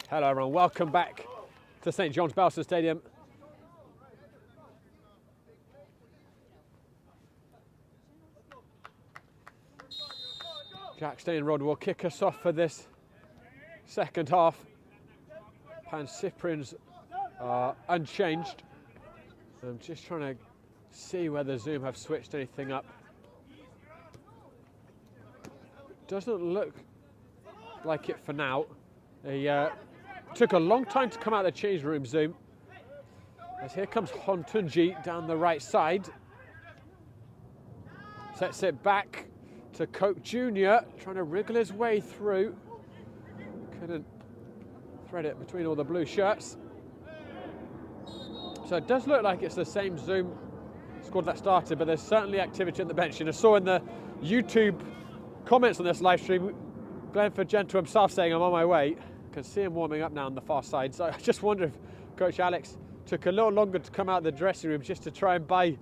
Hello everyone, welcome back to St John's Belson Stadium. Jack Steinrod will kick us off for this second half. Pancyprians are unchanged. I'm just trying to see whether Zoom have switched anything up. Doesn't look like it for now. They took a long time to come out of the change room, Zoom. As here comes Hontunji down the right side. Sets it back to Coke Jr., trying to wriggle his way through. Couldn't thread it between all the blue shirts. So it does look like it's the same Zoom squad that started, but there's certainly activity on the bench. And I saw in the YouTube comments on this live stream, Glenford Gentle himself saying, I'm on my way. I can see him warming up now on the far side. So I just wonder if Coach Alex took a little longer to come out of the dressing room just to try and buy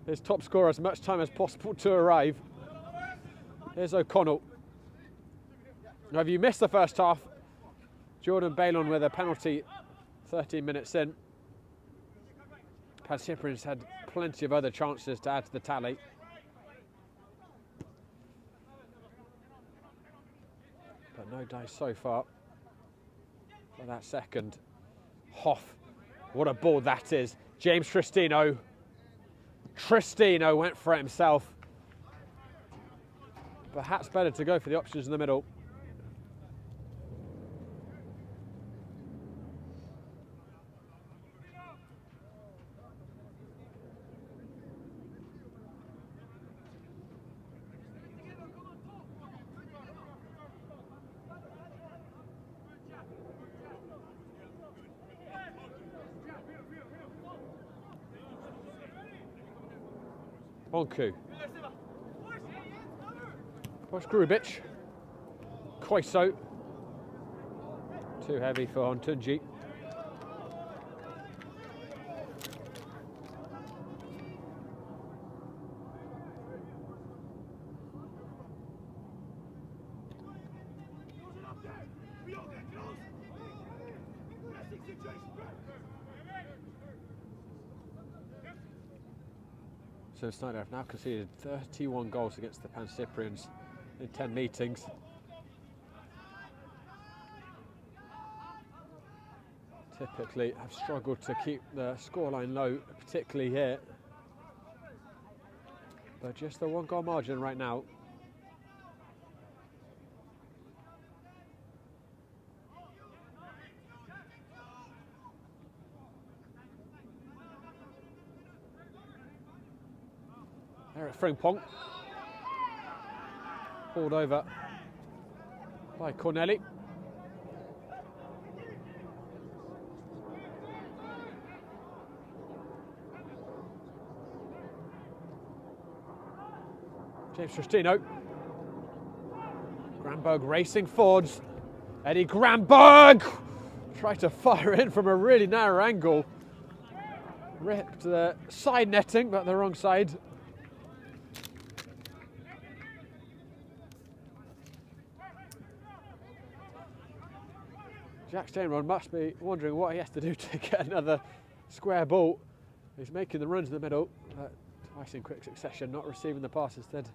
his top scorer as much time as possible to arrive. Here's O'Connell. Now, if you missed the first half, Jordan Balon with a penalty 13 minutes in. Pancyprians had plenty of other chances to add to the tally. But no dice so far for that second. Hoff, what a ball that is. James Tristino. Tristino went for it himself. Perhaps better to go for the options in the middle. Bonku. Grubic. Koiso. Too heavy for Hontunji. So Schneider have now conceded 31 goals against the Pancyprians in 10 meetings. Typically have struggled to keep the scoreline low, particularly here. But just the 1 goal margin right now. Eric Frimpong. Pulled over by Corneli. James Tristino. Granberg racing forwards. Eddie Granberg tried to fire in from a really narrow angle. Ripped the side netting, but the wrong side. Jack Steinrod must be wondering what he has to do to get another square ball. He's making the runs in the middle, twice in quick succession, not receiving the pass instead.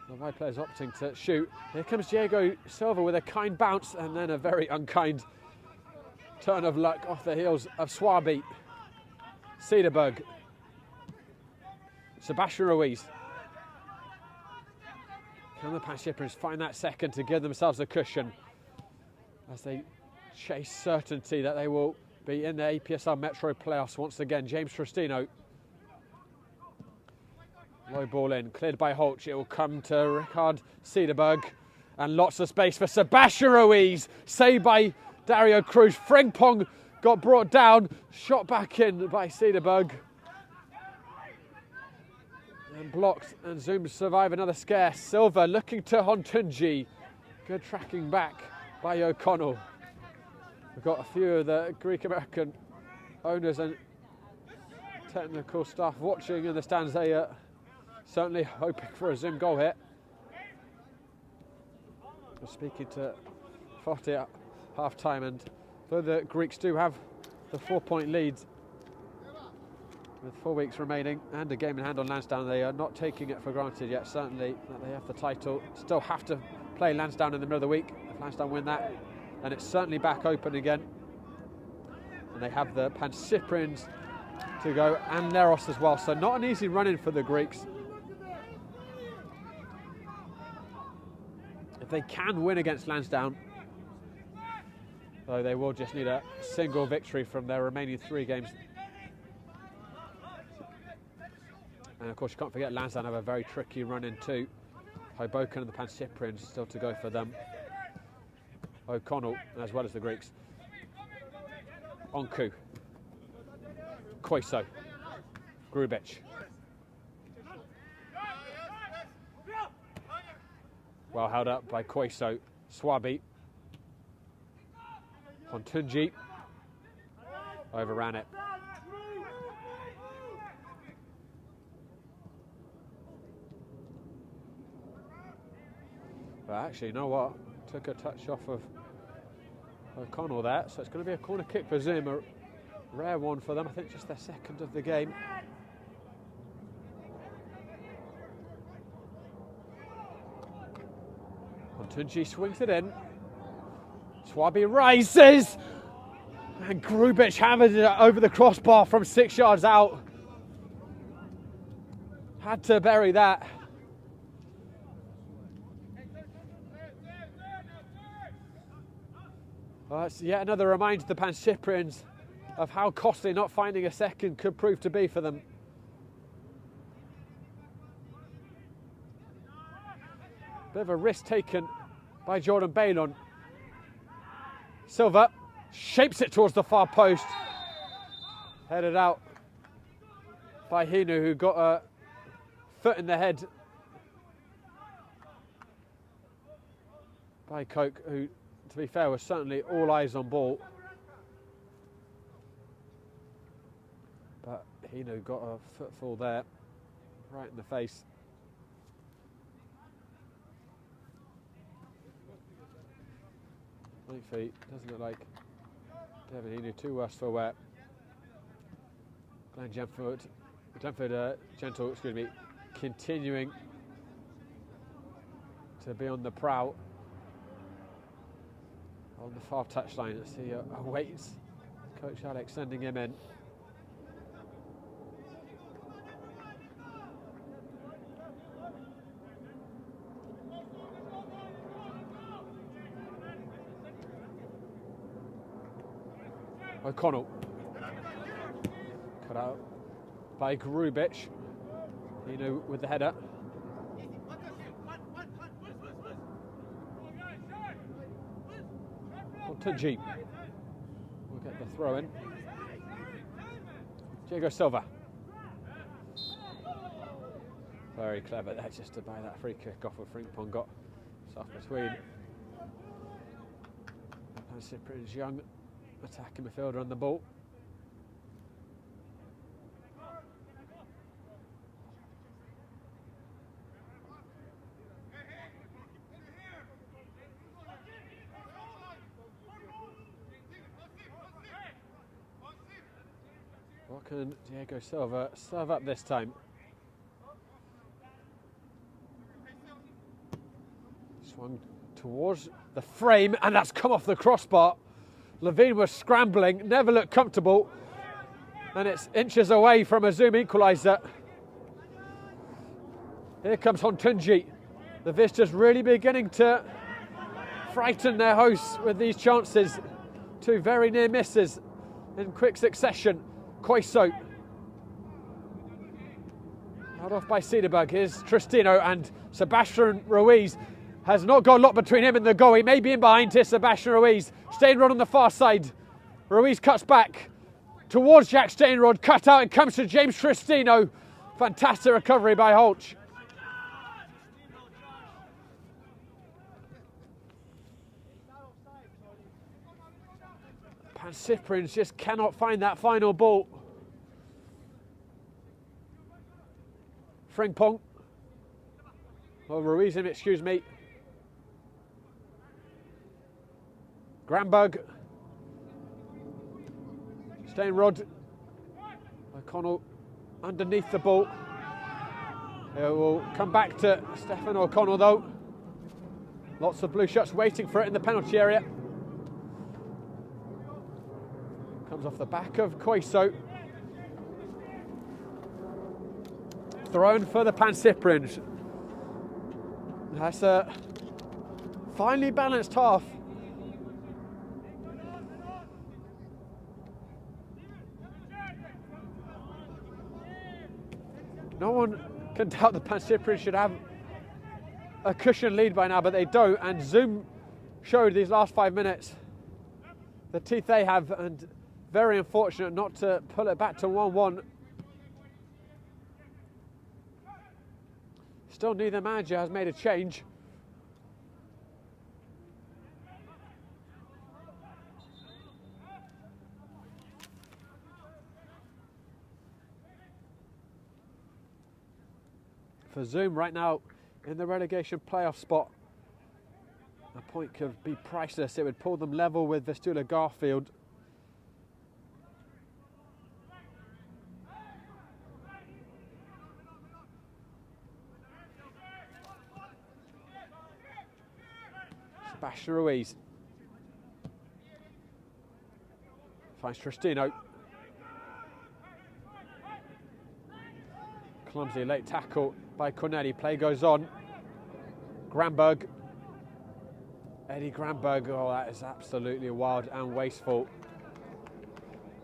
The wide player's opting to shoot. Here comes Diego Silva with a kind bounce and then a very unkind turn of luck off the heels of Swaby. Cederberg. Sebastian Ruiz. Can the Pancyprians find that second to give themselves a cushion as they chase certainty that they will be in the APSL Metro playoffs once again? James Tristino. Low ball in, cleared by Holch. It will come to Ricard Cederberg. And lots of space for Sebastian Ruiz. Saved by Dario Cruz. Frimpong got brought down. Shot back in by Cederberg. And blocked, and Zoom survive another scare. Silva looking to Hontunji. Good tracking back by O'Connell. We've got a few of the Greek-American owners and technical staff watching in the stands. They are certainly hoping for a Zoom goal here. We're speaking to Forte half time, and though the Greeks do have the 4-point lead with 4 weeks remaining and a game in hand on Lansdowne, they are not taking it for granted yet, certainly that they have the title. Still have to play Lansdowne in the middle of the week. If Lansdowne win that, then it's certainly back open again. And they have the Pancyprians to go and Leros as well, so not an easy run-in for the Greeks. If they can win against Lansdowne, though, they will just need a single victory from their remaining 3 games. And of course, you can't forget Lansdowne have a very tricky run-in too. Hoboken and the Pancyprians still to go for them. O'Connell, as well as the Greeks. Onku. Koiso. Grubic. Well held up by Koiso. Swabi. Hontunji. Overran it. But actually, you know what? Took a touch off of O'Connell there, so it's going to be a corner kick for Zoom, a rare one for them. I think just their second of the game. Hontunji swings it in. Swabi rises, and Grubic hammered it over the crossbar from 6 yards out. Had to bury that. Well, it's yet another reminder to the Pancyprians of how costly not finding a second could prove to be for them. Bit of a risk taken by Jordan Balon. Silva shapes it towards the far post. Headed out by Hinu, who got a foot in the head by Coke, who, to be fair, was certainly all eyes on ball. But Hino got a footfall there, right in the face. Right feet, doesn't look like Devin Hino too worse for wear. Glenford Gentle, continuing to be on the prowl. On the far touchline, let's see, awaits Coach Alex sending him in. O'Connell. Cut out by Grubic. With the header. Tunji will get the throw in. Diego Silva. Very clever there, just to buy that free kick off of Frimpong. Got stuff between Pancyprian's young attacking midfielder on the ball. What can Diego Silva serve up this time? Swung towards the frame, and that's come off the crossbar. Levine was scrambling, never looked comfortable, and it's inches away from a Zoom equaliser. Here comes Hontunji. The visitors really beginning to frighten their hosts with these chances. 2 very near misses in quick succession. Koiso. Held off by Cederberg. Here's Tristino, and Sebastian Ruiz has not got a lot between him and the goal. He may be in behind here, Sebastian Ruiz. Steinrod on the far side. Ruiz cuts back towards Jack Steinrod. Cut out and comes to James Tristino. Fantastic recovery by Holch. Pancyprians just cannot find that final ball. Frimpong. Ruiz, excuse me. Granberg. Steinrod. O'Connell underneath the ball. It will come back to Stefan O'Connell though. Lots of blue shirts waiting for it in the penalty area. Comes off the back of Koiso. Thrown for the Pancyprians. That's a finely balanced half. No one can doubt the Pancyprians should have a cushion lead by now, but they don't. And Zoom showed these last 5 minutes the teeth they have, and very unfortunate not to pull it back to 1-1. Still, neither manager has made a change. For Zoom right now in the relegation playoff spot, a point could be priceless. It would pull them level with Vistula Garfield. Sebastian Ruiz finds Tristino. Clumsy late tackle by Corneli. Play goes on. Granberg. Eddie Granberg. Oh, that is absolutely wild and wasteful.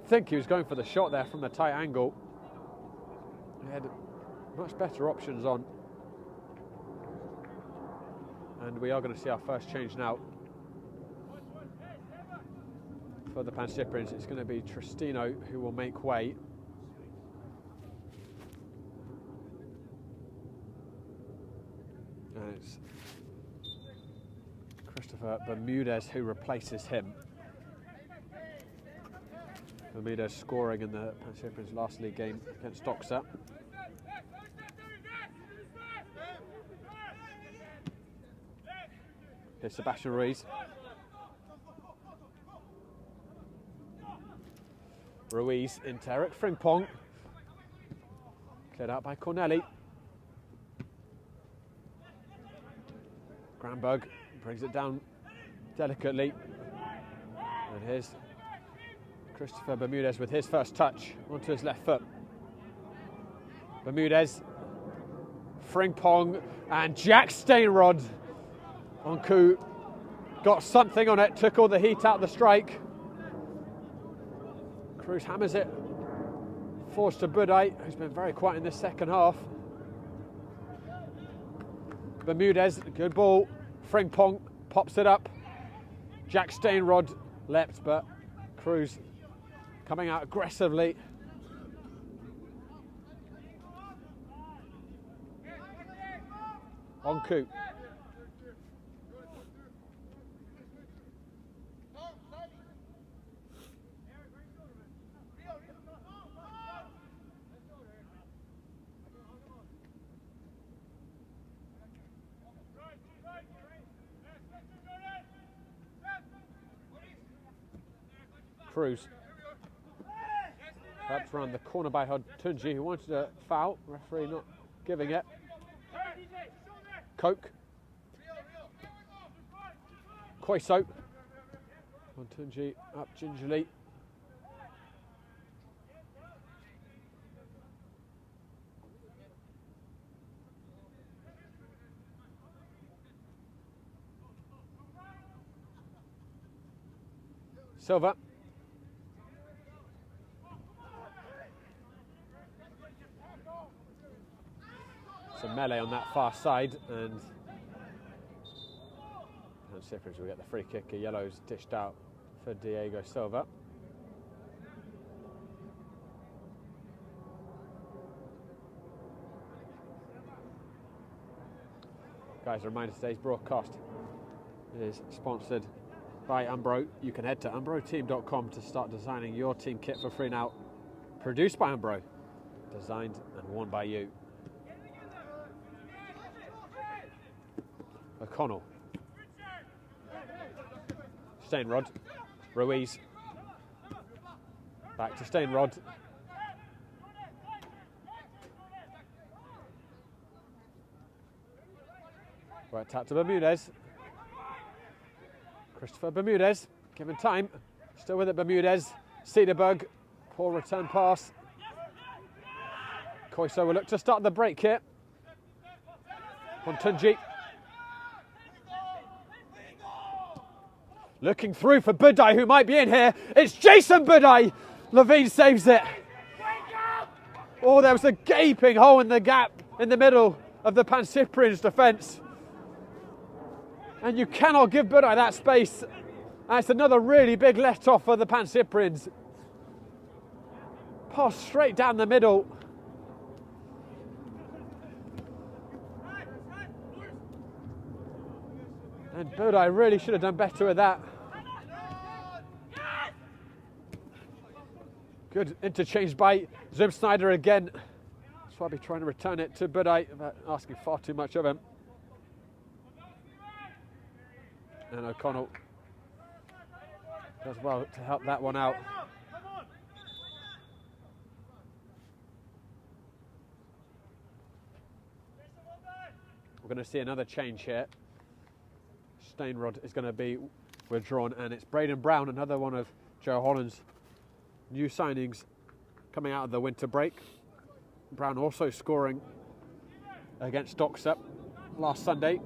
I think he was going for the shot there from the tight angle. He had much better options on. And we are going to see our first change now. For the Pancyprians, it's going to be Tristino who will make way. And it's Christopher Bermudez who replaces him. Bermudez scoring in the Pancyprians' last league game against Doxa. Here's Sebastian Ruiz. Ruiz into Eric Frimpong. Cleared out by Corneli. Granberg brings it down delicately. And here's Christopher Bermudez with his first touch onto his left foot. Bermudez, Frimpong, and Jack Steinrod. Onku got something on it, took all the heat out of the strike. Cruz hammers it forwards to Budai, who's been very quiet in this second half. Bermudez, good ball. Frimpong pops it up. Jack Steinrod leapt, but Cruz coming out aggressively. Onku. Cruz helped around the corner by Tunji, who wanted a foul. Referee not giving it. Coke. Koiso. Tunji up gingerly. Silva. Some melee on that far side, and Pancyprians will get the free kick. A yellow's dished out for Diego Silva. Guys, a reminder, today's broadcast is sponsored by Umbro. You can head to umbroteam.com to start designing your team kit for free now. Produced by Umbro, designed and worn by you. O'Connell. Stainrod. Ruiz. Back to Stainrod. Worked out to Bermudez. Christopher Bermudez, given time. Still with it, Bermudez. Cederberg. Poor return pass. Koiso will look to start the break here. Montunji. Looking through for Budai, who might be in here. It's Jason Budai. Levine saves it. Oh, there was a gaping hole in the gap in the middle of the Pancyprian's defence. And you cannot give Budai that space. That's another really big let-off for the Pancyprians. Pass straight down the middle. And Budai really should have done better with that. Good interchange by Schneider again. Swaby trying to return it to Budai, but asking far too much of him. And O'Connell does well to help that one out. We're going to see another change here. Stainrod is going to be withdrawn, and it's Braden Brown, another one of Joe Holland's new signings coming out of the winter break. Brown also scoring against Doxa last Sunday.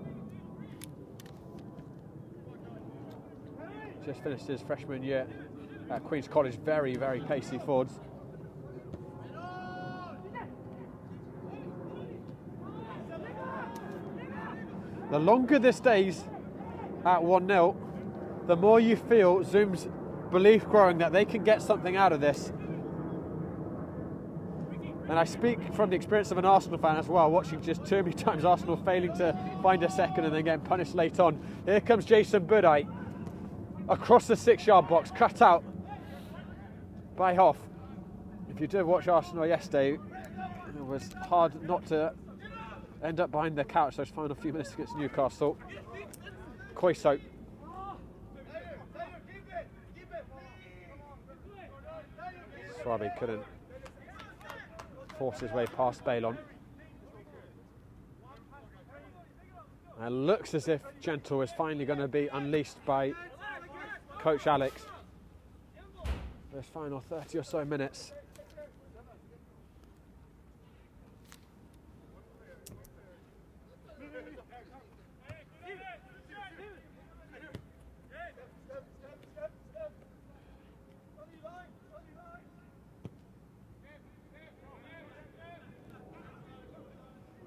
Just finished his freshman year at Queen's College. Very, very pacey forwards. The longer this stays at 1-0, the more you feel Zoom's belief growing that they can get something out of this. And I speak from the experience of an Arsenal fan as well, watching just too many times Arsenal failing to find a second and then getting punished late on. Here comes Jason Budai across the 6-yard box, cut out by Hoff. If you did watch Arsenal yesterday, it was hard not to end up behind the couch those final few minutes against Newcastle. Koiso. Swaby couldn't force his way past Balon. And it looks as if Gentle is finally going to be unleashed by Coach Alex. Those final 30 or so minutes.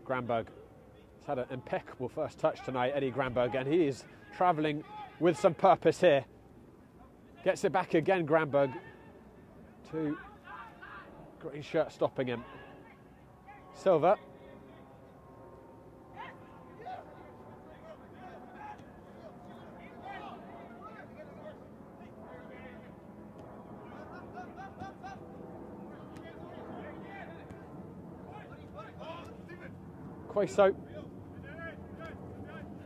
Granberg has had an impeccable first touch tonight, Eddie Granberg, and he is travelling with some purpose here. Gets it back again, Granberg, to green shirt stopping him. Silva. Koiso.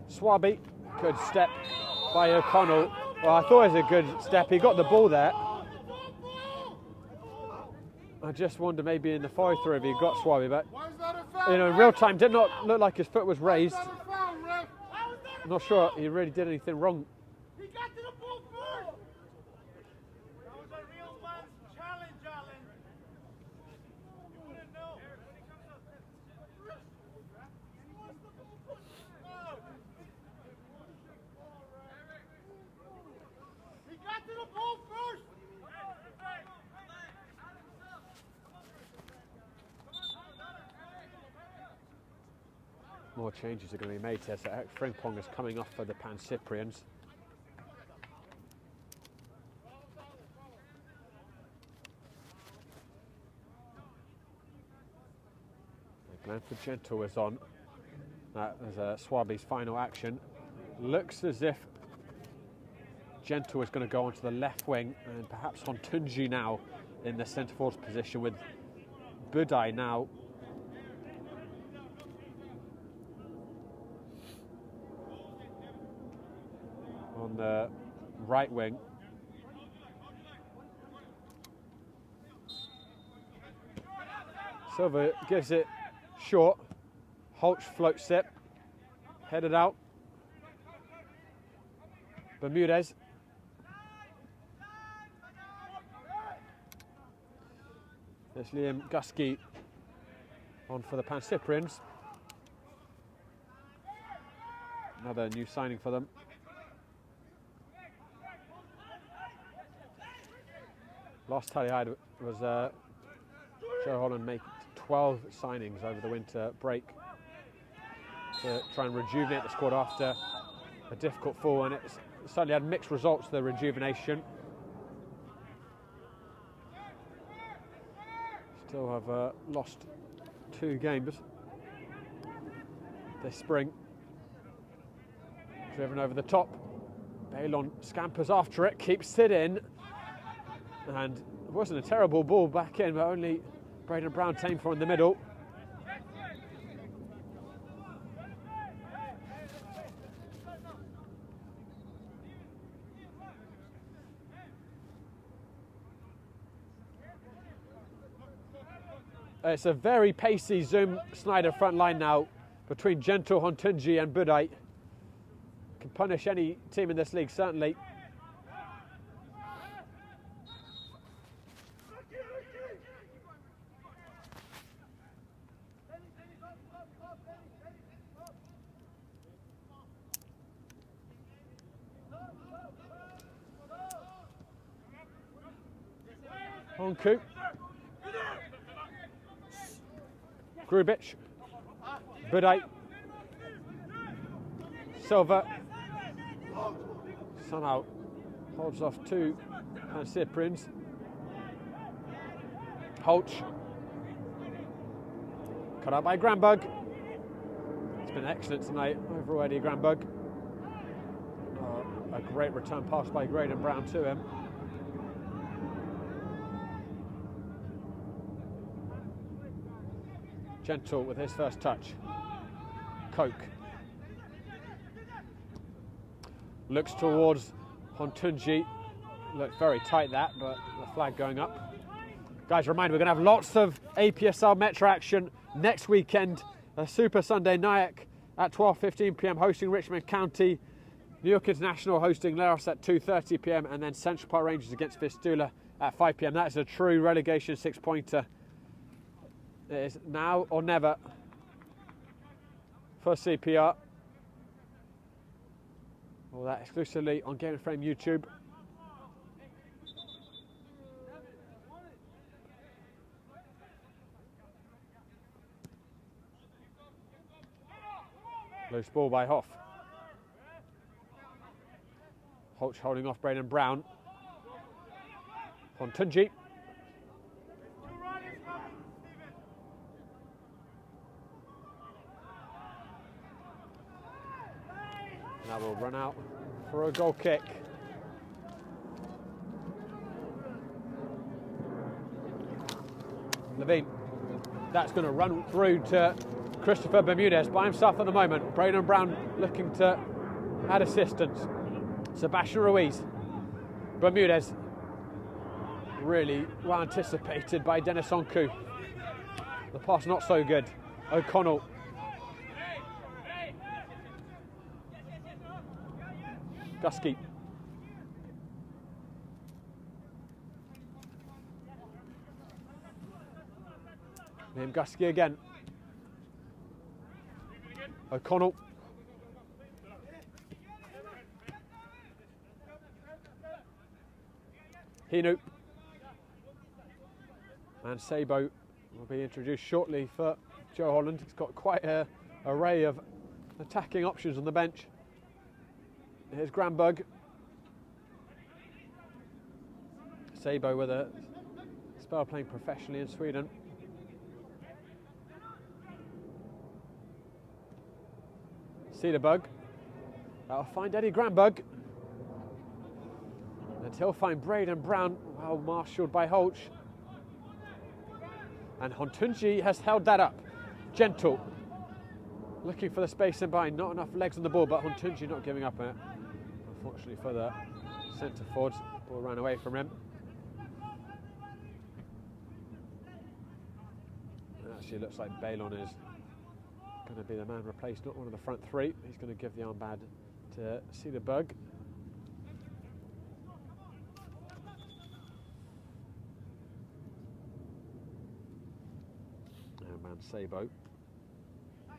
Swaby, good step by O'Connell. Well, I thought it was a good step. He got the ball there. I just wonder maybe in the follow-through if he got Swaby, but in real time did not look like his foot was raised. I'm not sure he really did anything wrong. He got to the ball first. That was a real man's challenge, Allen. You wouldn't know. He got to the ball first. More changes are going to be made here. So Frimpong is coming off for the Pancyprians. Glanford Gentle is on. That is Swaby's final action. Looks as if Gentle is going to go onto the left wing, and perhaps Hontunji now in the centre forward position, with Budai now on the right wing. Silva gives it short. Holtz floats it. Headed out. Bermudez. There's Liam Gusky on for the Pancyprians. Another new signing for them. Last tally I had was Joe Holland making 12 signings over the winter break to try and rejuvenate the squad after a difficult fall, and it's certainly had mixed results, the rejuvenation. Still have lost 2 games this spring. Driven over the top. Balon scampers after it, keeps it in. And it wasn't a terrible ball back in, but only Braden Brown tamed for in the middle. It's a very pacey Zoom Schneider front line now between Gentle, Hontunji and Budite. Can punish any team in this league, certainly. Honku. Grubic. Budite. Silva. Somehow holds off 2 Pancyprians. Holtz. Cut out by Granberg. It's been excellent tonight overall, Eddie Granberg. A great return pass by Braden Brown to him. Gentle with his first touch. Koch. Looks towards Hontunji. Looked very tight that, but the flag going up. Guys, reminder, we're going to have lots of APSL Metro action next weekend. A Super Sunday Nyack at 12:15 p.m. hosting Richmond County. New York International hosting Laos at 2:30 p.m. and then Central Park Rangers against Vistula at 5 p.m. That's a true relegation 6-pointer. It is now or never for CPR. All that exclusively on Game and Frame YouTube. Loose ball by Hoff. Holtz holding off Braden Brown. Hontunji. That will run out for a goal kick. Levine. That's going to run through to Christopher Bermudez by himself at the moment. Braden Brown looking to add assistance. Sebastian Ruiz. Bermudez. Really well anticipated by Dennis Onku. The pass not so good. O'Connell. Gusky. Liam Gusky again. O'Connell. Hinu. And Sabo will be introduced shortly for Joe Holland. He's got quite an array of attacking options on the bench. Here's Granberg. Sabo with a spell playing professionally in Sweden. Cederberg. That'll find Eddie Granberg. And he'll find Braden Brown, well marshalled by Holtz. And Hontunji has held that up. Gentle. Looking for the space in behind. Not enough legs on the ball, but Hontunji not giving up on it. Unfortunately for the centre forward. Ball ran away from him. It actually looks like Balon is going to be the man replaced, not one of the front three. He's going to give the armband to see the bug. Armband Sabo. I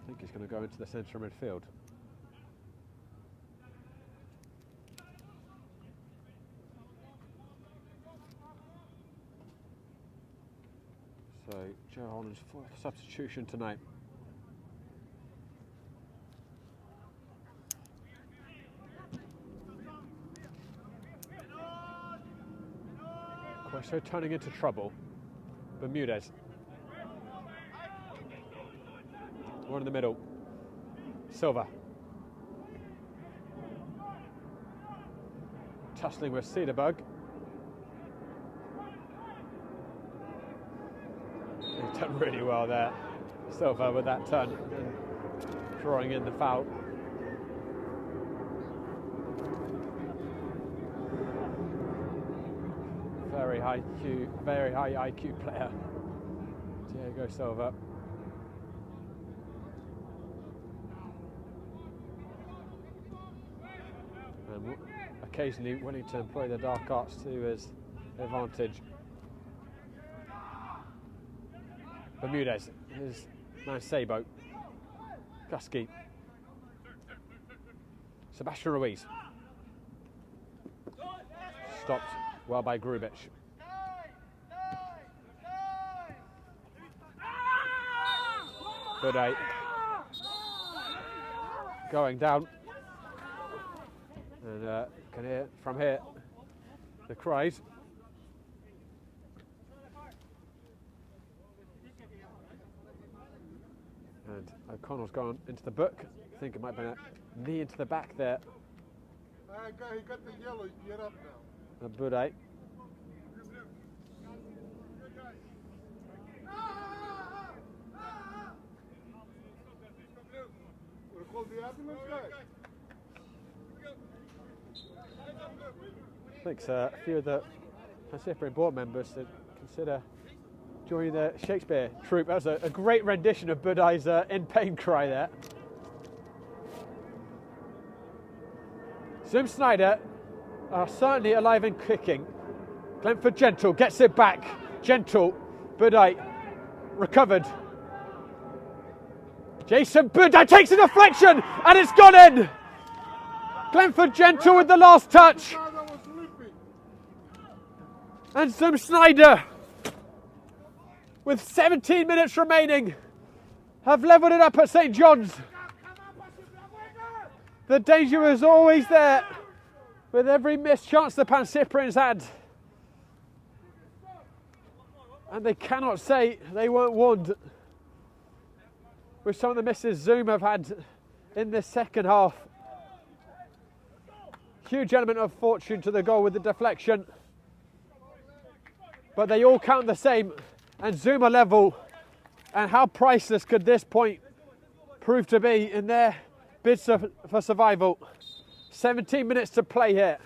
think he's going to go into the centre of midfield. So Joe Holland's fourth substitution tonight. Queso turning into trouble. Bermudez. One in the middle. Silva. Tussling with Cedarbug. He's done really well there. Silva with that turn and drawing in the foul. Very high IQ player, Diego Silva. And occasionally willing to employ the dark arts to his advantage. Bermudez, his man Sabo. Gusky. Sebastian Ruiz. Stopped well by Grubic. Good eight. Going down. And can hear from here the cries. And O'Connell's gone into the book. I think it might have been a knee into the back there. He got the yellow, get up now. A Budai. I think a few of the Pancyprian board members should consider joining the Shakespeare troupe. That was a great rendition of Budai's in pain cry there. Zoom Schneider are certainly alive and kicking. Glenford Gentle gets it back. Gentle, Budai recovered. Jason Budai takes a deflection and it's gone in. Glenford Gentle with the last touch. And Zoom Schneider, with 17 minutes remaining, have levelled it up at St John's. The danger was always there with every missed chance the Pancyprians had. And they cannot say they weren't warned with some of the misses Zoom have had in this second half. Huge element of fortune to the goal with the deflection. But they all count the same, and Zoom are level. And how priceless could this point prove to be in their bids for survival? 17 minutes to play here.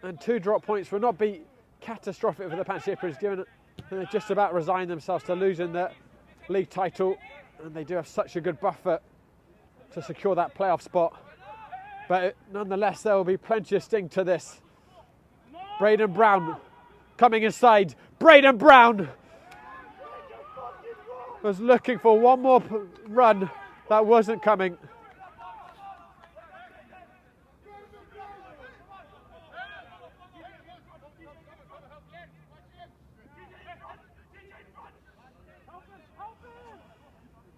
And 2 drop points will not be catastrophic for the Pancyprians, given that they just about resigned themselves to losing the league title. And they do have such a good buffer to secure that playoff spot. But nonetheless, there will be plenty of sting to this. Braden Brown coming inside. Braden Brown was looking for one more run that wasn't coming.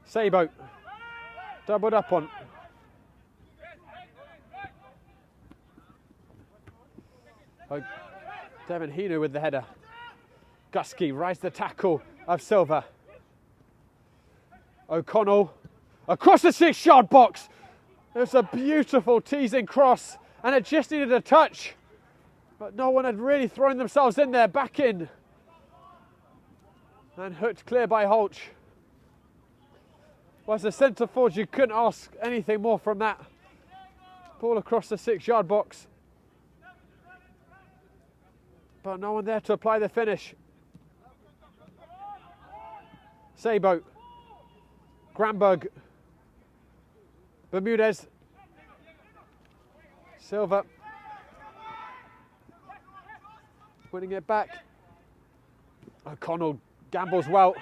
Sabo doubled up on. Devin Hinu with the header. Gusky rides the tackle of Silva. O'Connell across the 6-yard box. It's a beautiful teasing cross and it just needed a touch. But no one had really thrown themselves in there, back in. And hooked clear by Holch. Well, as a centre forward, you couldn't ask anything more from that. Ball across the 6-yard box. But no one there to apply the finish. Sabo. Granberg. Bermudez. Silva. Winning it back. O'Connell gambles well.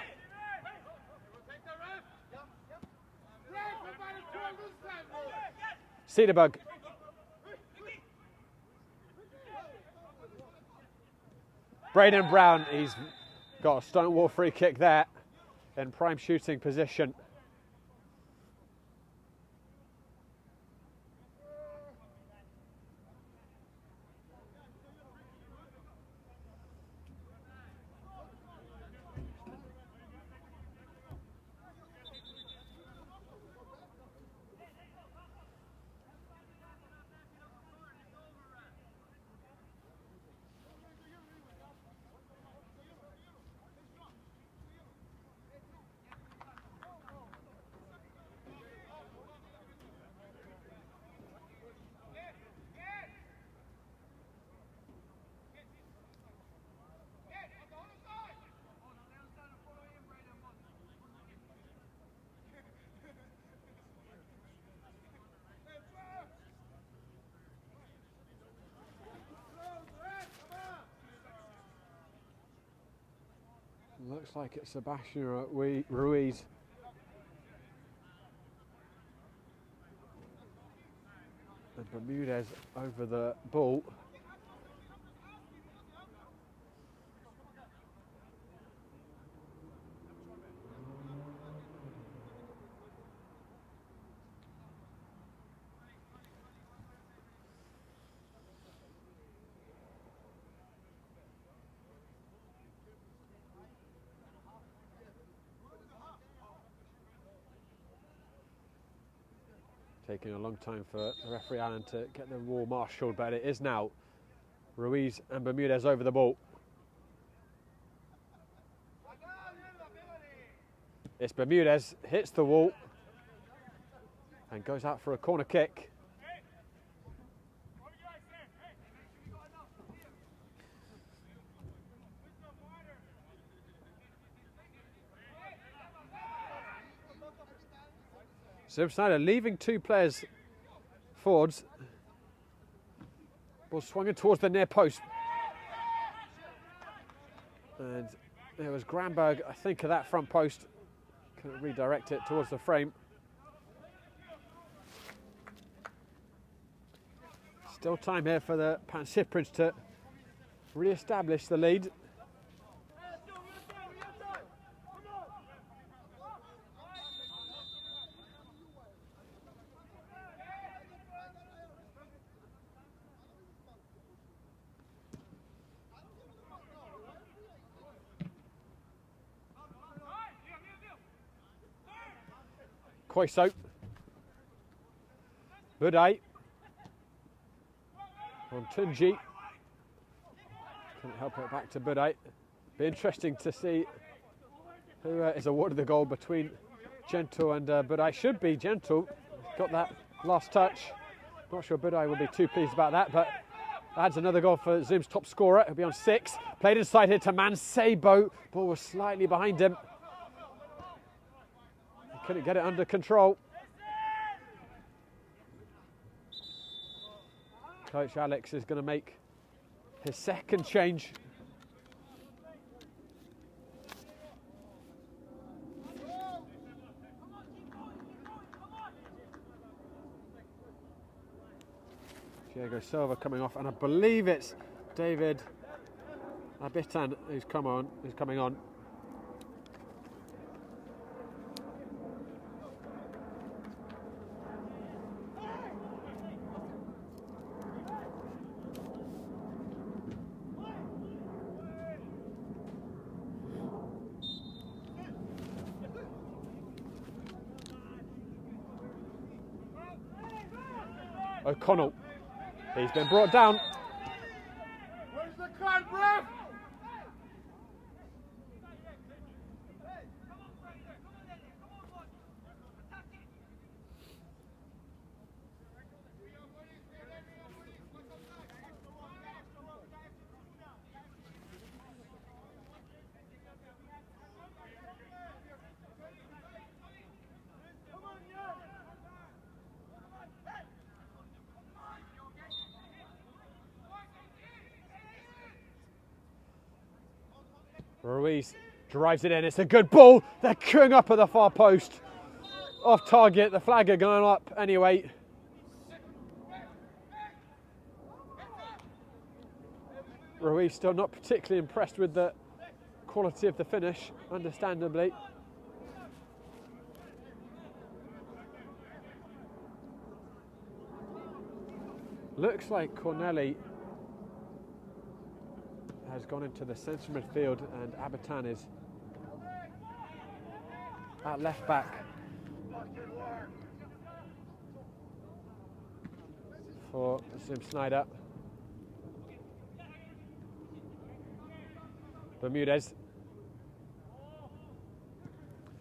Cederberg. Braden Brown, he's got a stonewall free kick there in prime shooting position. Looks like it's Sebastian Ruiz. And Bermudez over the ball. Taking a long time for referee Allen to get the wall marshalled, but it is now Ruiz and Bermudez over the ball. It's Bermudez, hits the wall and goes out for a corner kick. So Schneider leaving 2 players forwards. Ball swung in towards the near post. And there was Granberg, I think, of that front post. Couldn't redirect it towards the frame. Still time here for the Pancyprians to re-establish the lead. Koiso. Budai. On Tunji. Couldn't help it back to Budai. Be interesting to see who is awarded the goal between Gentle and Budai. Should be Gentle. Got that last touch. Not sure Budai will be too pleased about that, but adds another goal for Zoom's top scorer. He'll be on 6. Played inside here to Mancebo. Ball was slightly behind him. Couldn't get it under control. Coach Alex is going to make his second change. Diego Silva coming off, and I believe it's David Abitan who's coming on. O'Connell, he's been brought down. Where's the card, ref? Ruiz drives it in. It's a good ball. They're queuing up at the far post. Off target. The flag are going up anyway. Ruiz still not particularly impressed with the quality of the finish, understandably. Looks like Corneli has gone into the centre midfield and Abatan is at left back for Schneider. Bermudez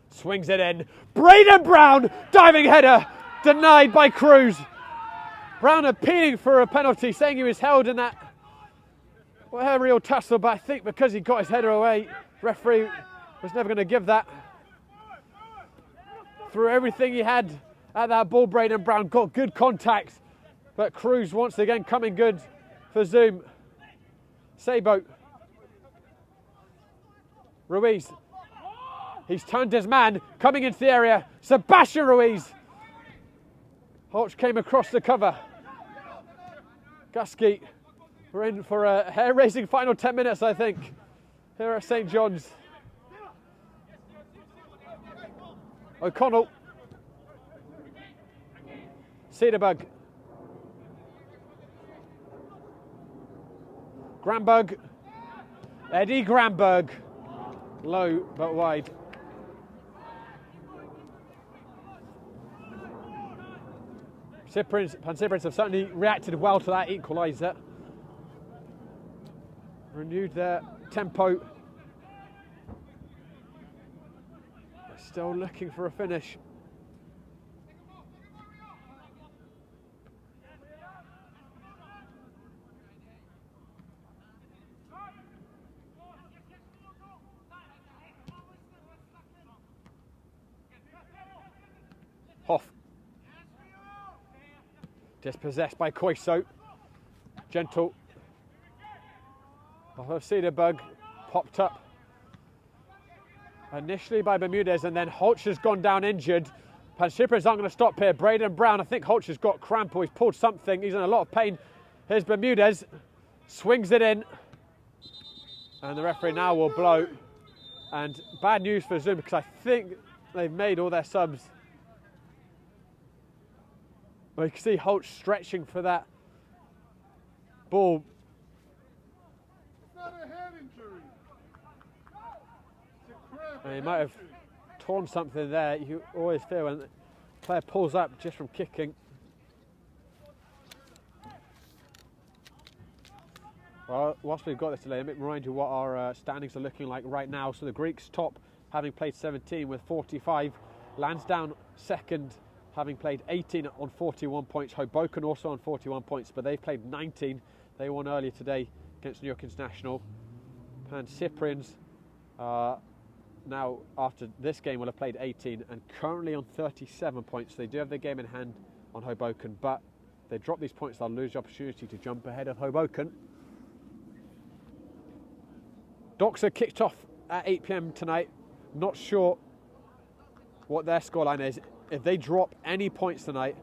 swings it in. Braden Brown, diving header, denied by Cruz. Brown appealing for a penalty, saying he was held in that aerial tussle, but I think because he got his header away, referee was never going to give that. Threw everything he had at that ball. Braden Brown got good contact, but Cruz once again coming good for Zoom. Sabo. Ruiz. He's turned his man, coming into the area. Sebastian Ruiz. Holch came across the cover. Gusky, we're in for a hair-raising final 10 minutes, I think, here at St. John's. O'Connell. Cederberg. Gramberg. Eddie Gramberg. Low but wide. Pancyprians have certainly reacted well to that equaliser. Renewed their tempo. They're still looking for a finish. Hoff. Dispossessed by Koiso. Gentle. Off of Cederberg. Popped up initially by Bermudez, and then Holch has gone down injured. Pancyprians aren't going to stop here. Braden Brown, I think Holch has got cramp or he's pulled something. He's in a lot of pain. Here's Bermudez. Swings it in. And the referee now will blow. And bad news for Zoom because I think they've made all their subs. Well, you can see Holch stretching for that ball. It's not a head injury. It's a cramp. And he might have torn something there. You always feel when the player pulls up just from kicking. Well, whilst we've got this delay, let me remind you what our standings are looking like right now. So the Greeks top, having played 17 with 45. Lansdowne second, having played 18 on 41 points. Hoboken also on 41 points, but they've played 19. They won earlier today against New York International. Pancyprians now, after this game, will have played 18 and currently on 37 points. They do have their game in hand on Hoboken, but if they drop these points, they'll lose the opportunity to jump ahead of Hoboken. Docks are kicked off at 8 p.m. tonight. Not sure what their scoreline is. If they drop any points tonight,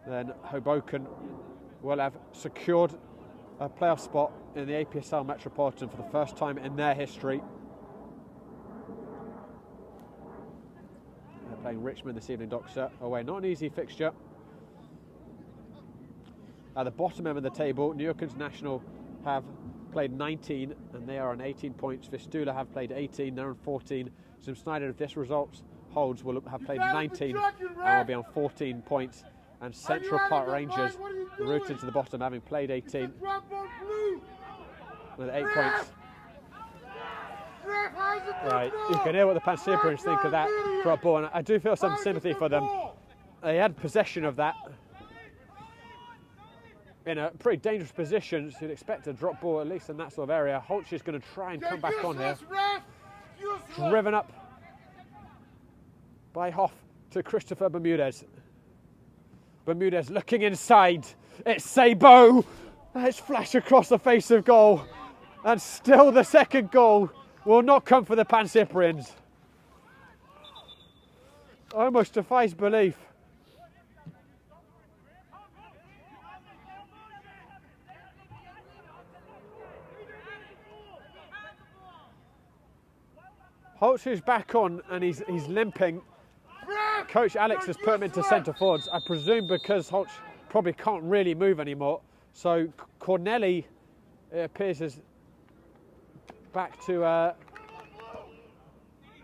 then Hoboken will have secured a playoff spot in the APSL Metropolitan for the first time in their history. They're playing Richmond this evening, Doxa away. Not an easy fixture. At the bottom end of the table, New York International have played 19 and they are on 18 points. Vistula have played 18, they're on 14. Schneider, if this result holds, will have played 19 and will be on 14 points. And Central Park Rangers rooted to the bottom, having played 18 with 8 points. Right, you can hear what the Pancyprians think of that drop ball, and I do feel some sympathy for them. They had possession of that in a pretty dangerous position, so you'd expect a drop ball at least in that sort of area. Holch is going to try and come back on here. Driven up by Hoff to Christopher Bermudez. Bermudez looking inside. It's Sabo. It's flashed across the face of goal. And still the second goal will not come for the Pancyprians. Almost defies belief. Holtz is back on and he's limping. Coach Alex has put him into centre forwards, I presume because Holtz probably can't really move anymore. So Corneli, it appears, is back to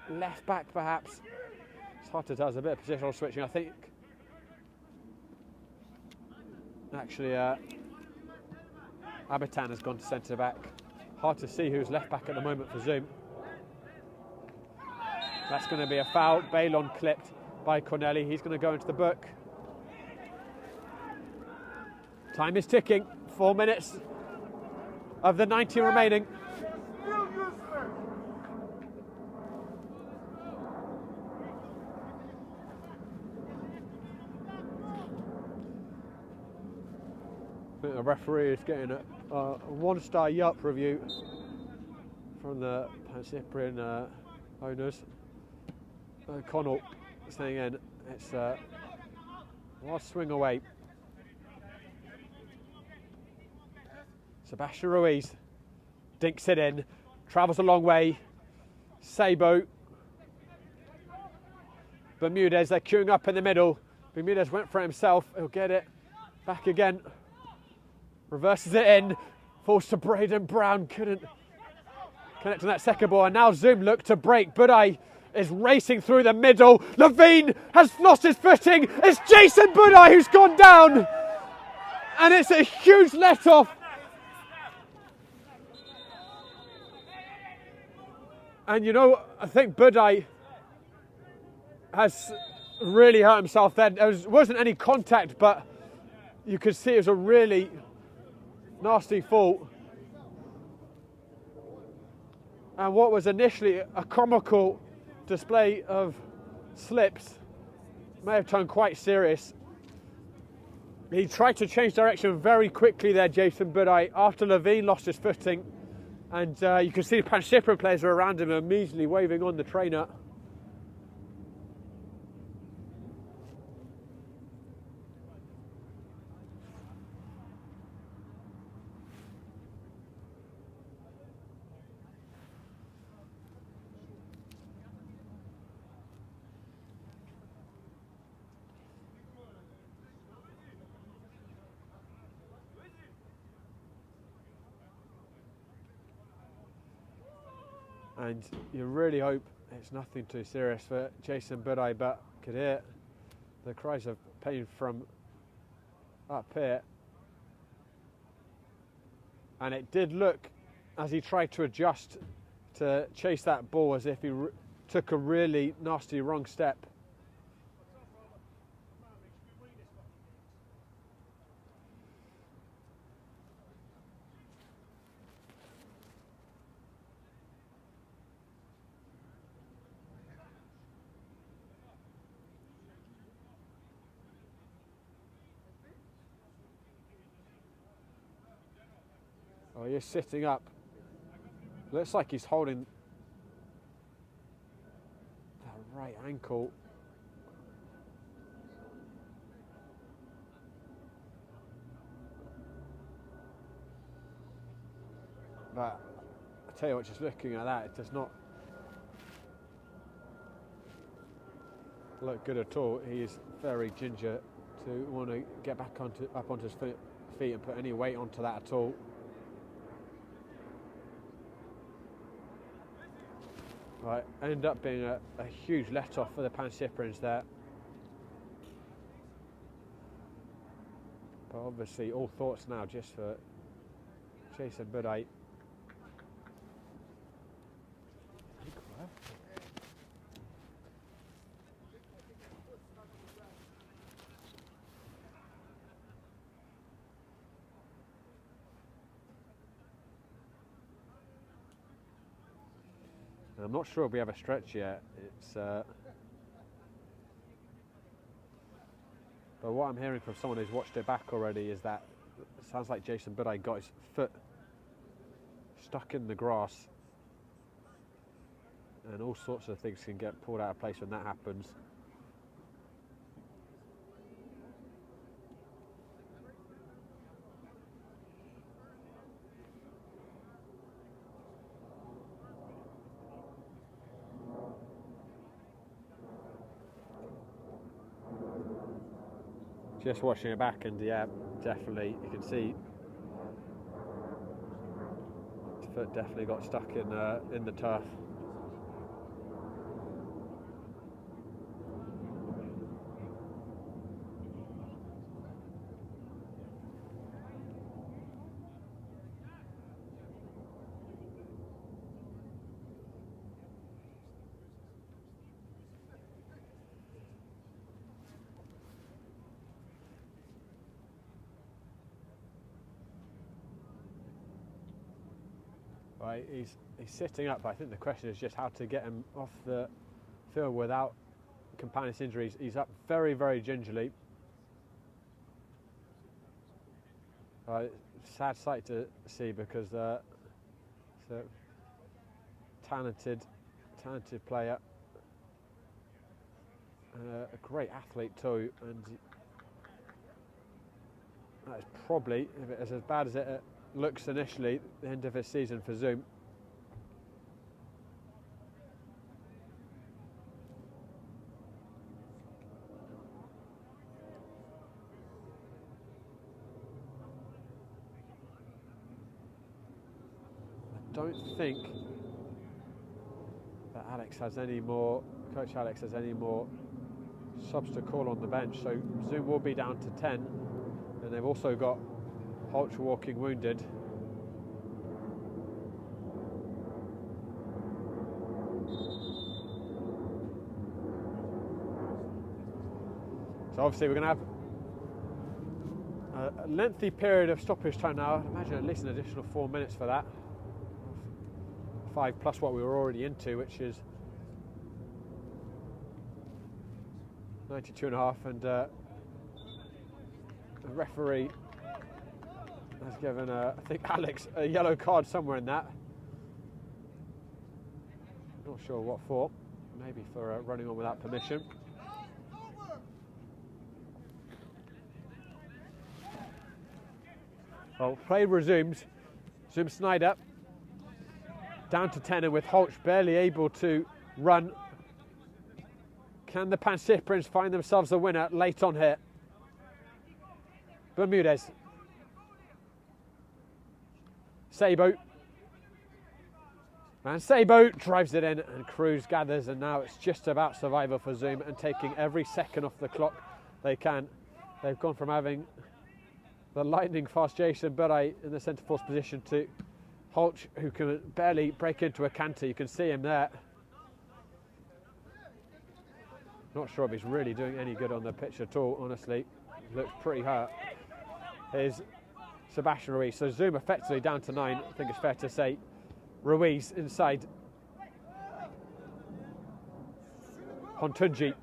left back perhaps. It's hard to tell, there's a bit of positional switching, I think. Actually, Abitan has gone to centre back. Hard to see who's left back at the moment for Zoom. That's going to be a foul. Balon clipped by Corneli. He's going to go into the book. Time is ticking. 4 minutes of the 90 remaining. I think the referee is getting a 1-star Yelp review from the Pancyprian owners. Connell saying in it's a last swing away. Sebastian Ruiz dinks it in, travels a long way. Sabo, Bermudez, they're queuing up in the middle. Bermudez went for it himself, he'll get it back again. Reverses it in, falls to Braden Brown, couldn't connect on that second ball, and now Zoom look to break. Budai is racing through the middle. Levine has lost his footing. It's Jason Budai who's gone down, and it's a huge let-off. And you know, I think Budai has really hurt himself there. There wasn't any contact, but you could see it was a really nasty fall. And what was initially a comical display of slips may have turned quite serious. He tried to change direction very quickly there, Jason Budai, after Levine lost his footing. And you can see the Pancyprian players are around him immediately waving on the trainer. And you really hope it's nothing too serious for Jason Budai, but could hear the cries of pain from up here. And it did look, as he tried to adjust to chase that ball, as if he took a really nasty wrong step. Oh, he's sitting up. Looks like he's holding that right ankle. But I tell you what, just looking at that, it does not look good at all. He is very ginger to want to get back up onto his feet and put any weight onto that at all. Right, end up being a huge let-off for the Pancyprians there. But obviously all thoughts now just for Jason Budai. I'm not sure if we have a stretch yet. It's but what I'm hearing from someone who's watched it back already is that it sounds like Jason Budai got his foot stuck in the grass. And all sorts of things can get pulled out of place when that happens. Just watching it back, and yeah, definitely you can see his foot definitely got stuck in the turf. Right, he's sitting up. I think the question is just how to get him off the field without companion injuries. He's up very, very gingerly. Sad sight to see, because it's a talented player, a great athlete too, and that is probably, if it is as bad as it looks initially, the end of his season for Zoom. I don't think that Coach Alex has any more subs to call on the bench, so Zoom will be down to 10, and they've also got Holch walking wounded. So obviously we're going to have a lengthy period of stoppage time now. I'd imagine at least an additional 4 minutes for that. 5 plus what we were already into, which is 92.5, and the referee has given, I think, Alex a yellow card somewhere in that. Not sure what for. Maybe for running on without permission. Well, play resumes. Zoom Schneider down to 10, and with Holch barely able to run. Can the Pancyprians find themselves a winner late on here? Bermudez. Sabo. And Sabo drives it in, and Cruz gathers, and now it's just about survival for Zoom and taking every second off the clock they can. They've gone from having the lightning fast Jason Burray in the centre force position to Holch, who can barely break into a canter. You can see him there. Not sure if he's really doing any good on the pitch at all, honestly. Looks pretty hurt. Here's Sebastian Ruiz. So Zoom effectively down to 9, I think it's fair to say. Ruiz inside. Hontunji.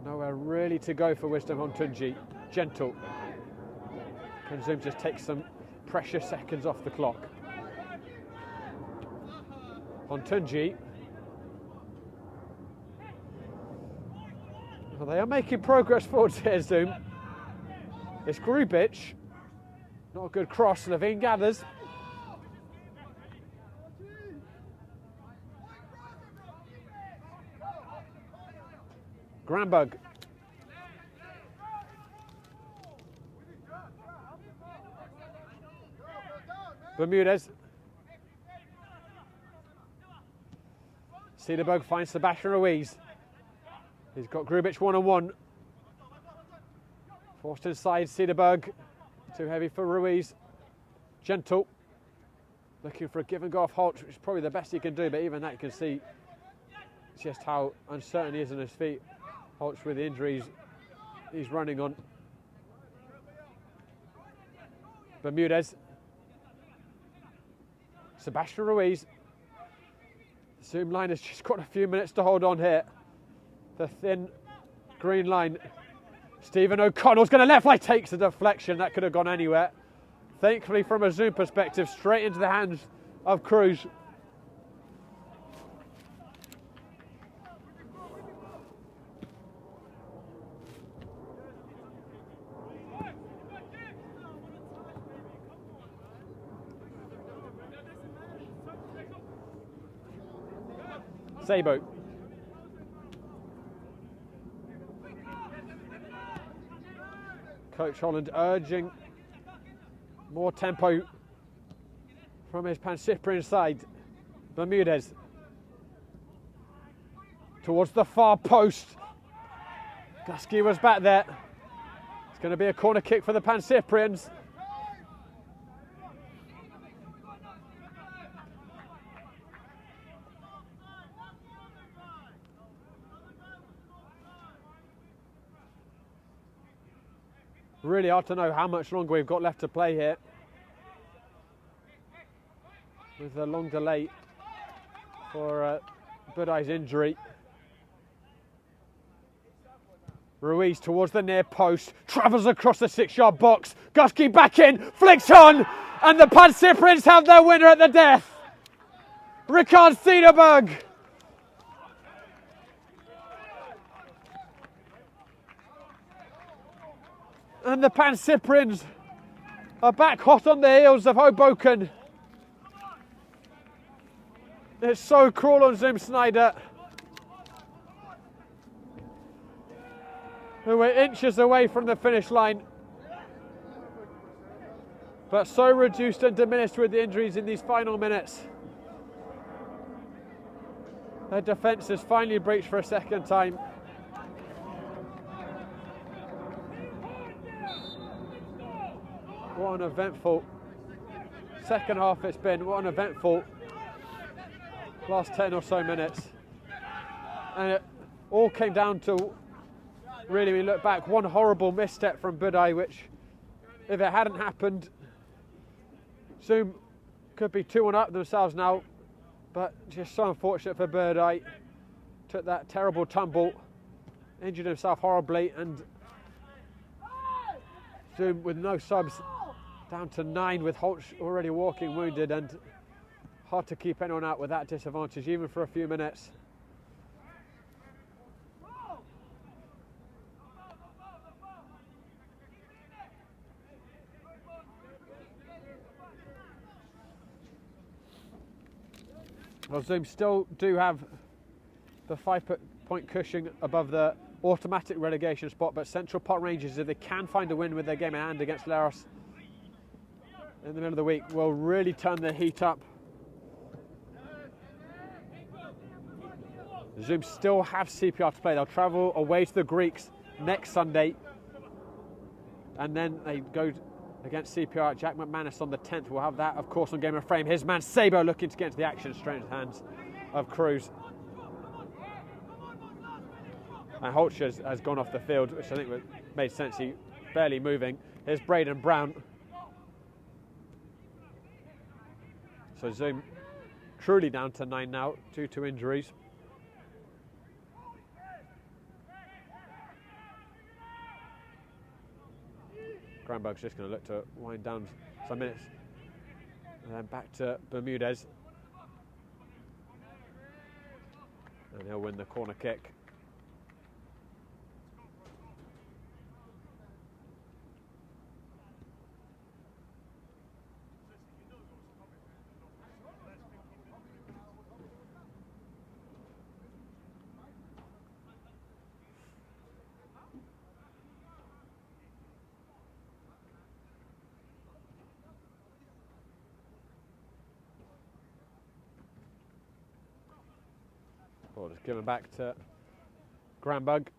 Nowhere really to go for Wisdom Hontunji. Gentle. Can Zoom just take some precious seconds off the clock? Hontunji. Well, they are making progress forwards here, Zoom. It's Grubic. Not a good cross. Levine gathers. Granberg. Bermudez. Cederberg finds Sebastian Ruiz. He's got Grubic one-on-one. Forced inside, Cederberg. Too heavy for Ruiz. Gentle. Looking for a give and go off Holch, which is probably the best he can do, but even that you can see just how uncertain he is on his feet. Holch with the injuries he's running on. Bermudez. Sebastian Ruiz. The Zoom line has just got a few minutes to hold on here. The thin green line Stephen O'Connell's going to left leg, takes a deflection. That could have gone anywhere. Thankfully, from a Zoom perspective, straight into the hands of Cruz. Sabo. Coach Holland urging more tempo from his Pancyprian side. Bermudez towards the far post. Gusky was back there. It's going to be a corner kick for the Pancyprians. Really hard to know how much longer we've got left to play here, with a long delay for Budai's injury. Ruiz towards the near post, travels across the 6-yard box. Gusky back in, flicks on, and the Pancyprians have their winner at the death. Ricard Cederberg. And the Pancyprians are back hot on the heels of Hoboken. It's so cruel on Zoom Schneider, who were inches away from the finish line, but so reduced and diminished with the injuries in these final minutes. Their defence has finally breached for a second time. What an eventful second half it's been. What an eventful last 10 or so minutes. And it all came down to, really, we look back, one horrible misstep from Budai, which, if it hadn't happened, Zoom could be 2-1 up themselves now. But just so unfortunate for Budai. Took that terrible tumble, injured himself horribly, and Zoom with no subs, down to 9 with Holtz already walking wounded, and hard to keep anyone out with that disadvantage even for a few minutes. Well, Zoom still do have the 5-point cushion above the automatic relegation spot, but Central Park Rangers, if they can find a win with their game in hand against Laos in the middle of the week, will really turn the heat up. Zoom still have CPR to play. They'll travel away to the Greeks next Sunday, and then they go against CPR at Jack McManus on the 10th. We'll have that, of course, on Game of Frame. His man Sabo looking to get into the action, straight into the hands of Cruz. And Holtz has gone off the field, which I think made sense. He barely moving. Here's Braden Brown. So Zoom truly down to 9 now due to injuries. Granberg's just going to look to wind down some minutes. And then back to Bermudez. And he'll win the corner kick. Ball is given back to Granberg.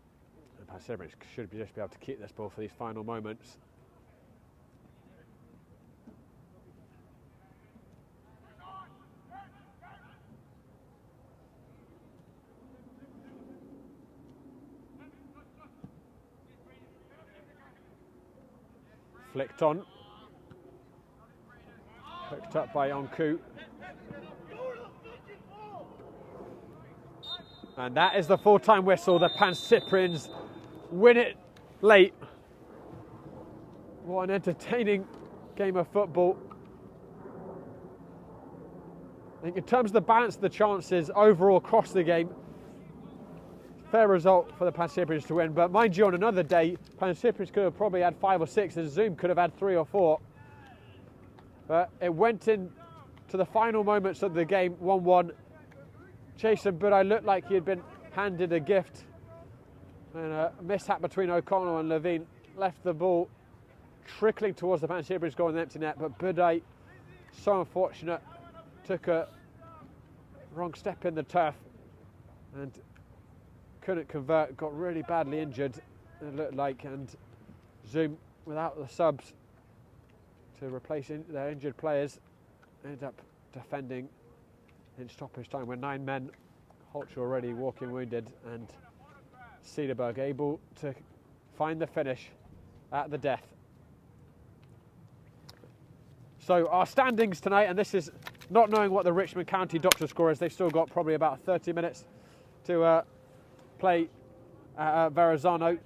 And Pancyprian should just be able to keep this ball for these final moments. Flicked on. Hooked up by Onku. And that is the full-time whistle. The Pancyprians win it late. What an entertaining game of football. I think in terms of the balance of the chances overall across the game, fair result for the Pancyprians to win. But mind you, on another day, Pancyprians could have probably had 5 or 6, and Zoom could have had 3 or 4. But it went in to the final moments of the game, 1-1. Jason Budai looked like he had been handed a gift. And a mishap between O'Connell and Levine left the ball trickling towards the Pancyprians goal in the empty net. But Budai, so unfortunate, took a wrong step in the turf and couldn't convert, got really badly injured, it looked like, and Zoom, without the subs to replace their injured players, ended up defending in stoppage time with 9 men. Holcher already walking wounded, and Cederberg able to find the finish at the death. So our standings tonight, and this is not knowing what the Richmond County Doctor score is. They've still got probably about 30 minutes to play Verrazano.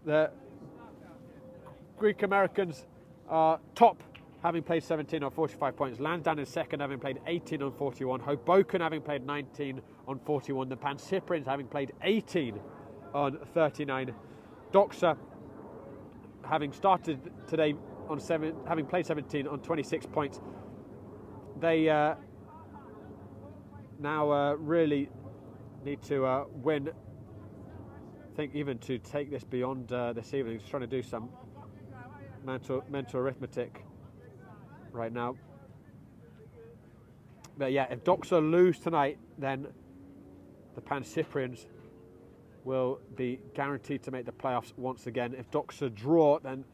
The Greek Americans are top, having played 17 on 45 points. Lansdowne is second, having played 18 on 41. Hoboken having played 19 on 41. The Pancyprians having played 18 on 39. Doxa having started today on having played 17 on 26 points. They now really need to win. I think even to take this beyond this evening. Just trying to do some mental arithmetic right now. But yeah, if Doxa lose tonight, then the Pancyprians will be guaranteed to make the playoffs once again. If Doxa draw, then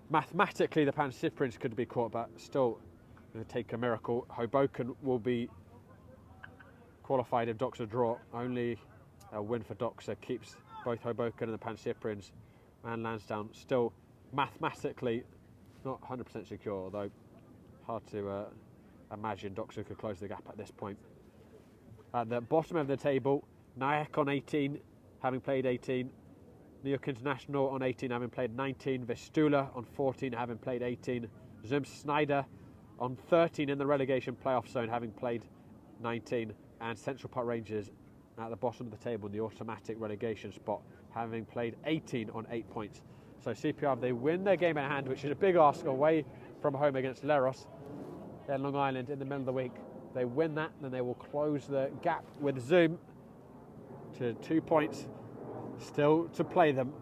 mathematically the Pancyprians could be caught, but still going to take a miracle. Hoboken will be qualified if Doxa draw. Only a win for Doxa keeps both Hoboken and the Pancyprians and Lansdowne still mathematically not 100% secure, although hard to imagine Doxa could close the gap at this point. At the bottom of the table, Nyack on 18, having played 18. New York International on 18, having played 19. Vistula on 14, having played 18. Schneider on 13 in the relegation playoff zone, having played 19. And Central Park Rangers at the bottom of the table in the automatic relegation spot, having played 18 on 8 points. So CPR, they win their game in hand, which is a big ask away from home against Leros in Long Island in the middle of the week. They win that, then they will close the gap with Zoom to 2 points still to play them.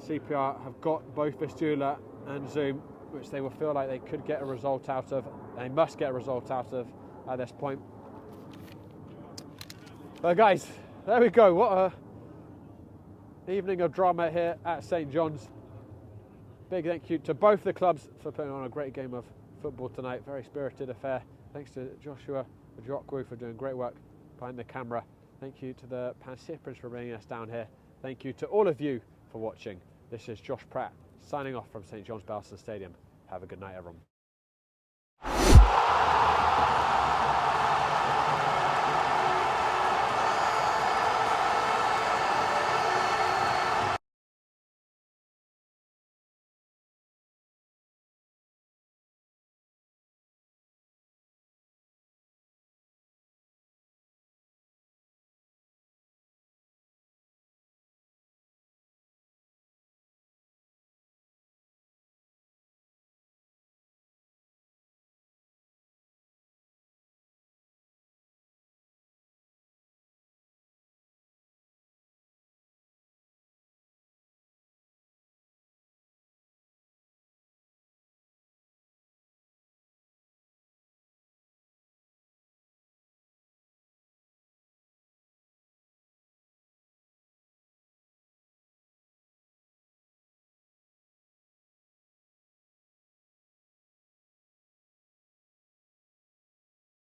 CPR have got both Vistula and Zoom, which they will feel like they could get a result out of. They must get a result out of at this point. But guys, there we go. What a evening of drama here at St John's. Big thank you to both the clubs for putting on a great game of football tonight. Very spirited affair. Thanks to Joshua Ajokwu for doing great work behind the camera. Thank you to the Pancyprians for bringing us down here. Thank you to all of you for watching. This is Josh Pratt signing off from St John's Balston Stadium. Have a good night, everyone.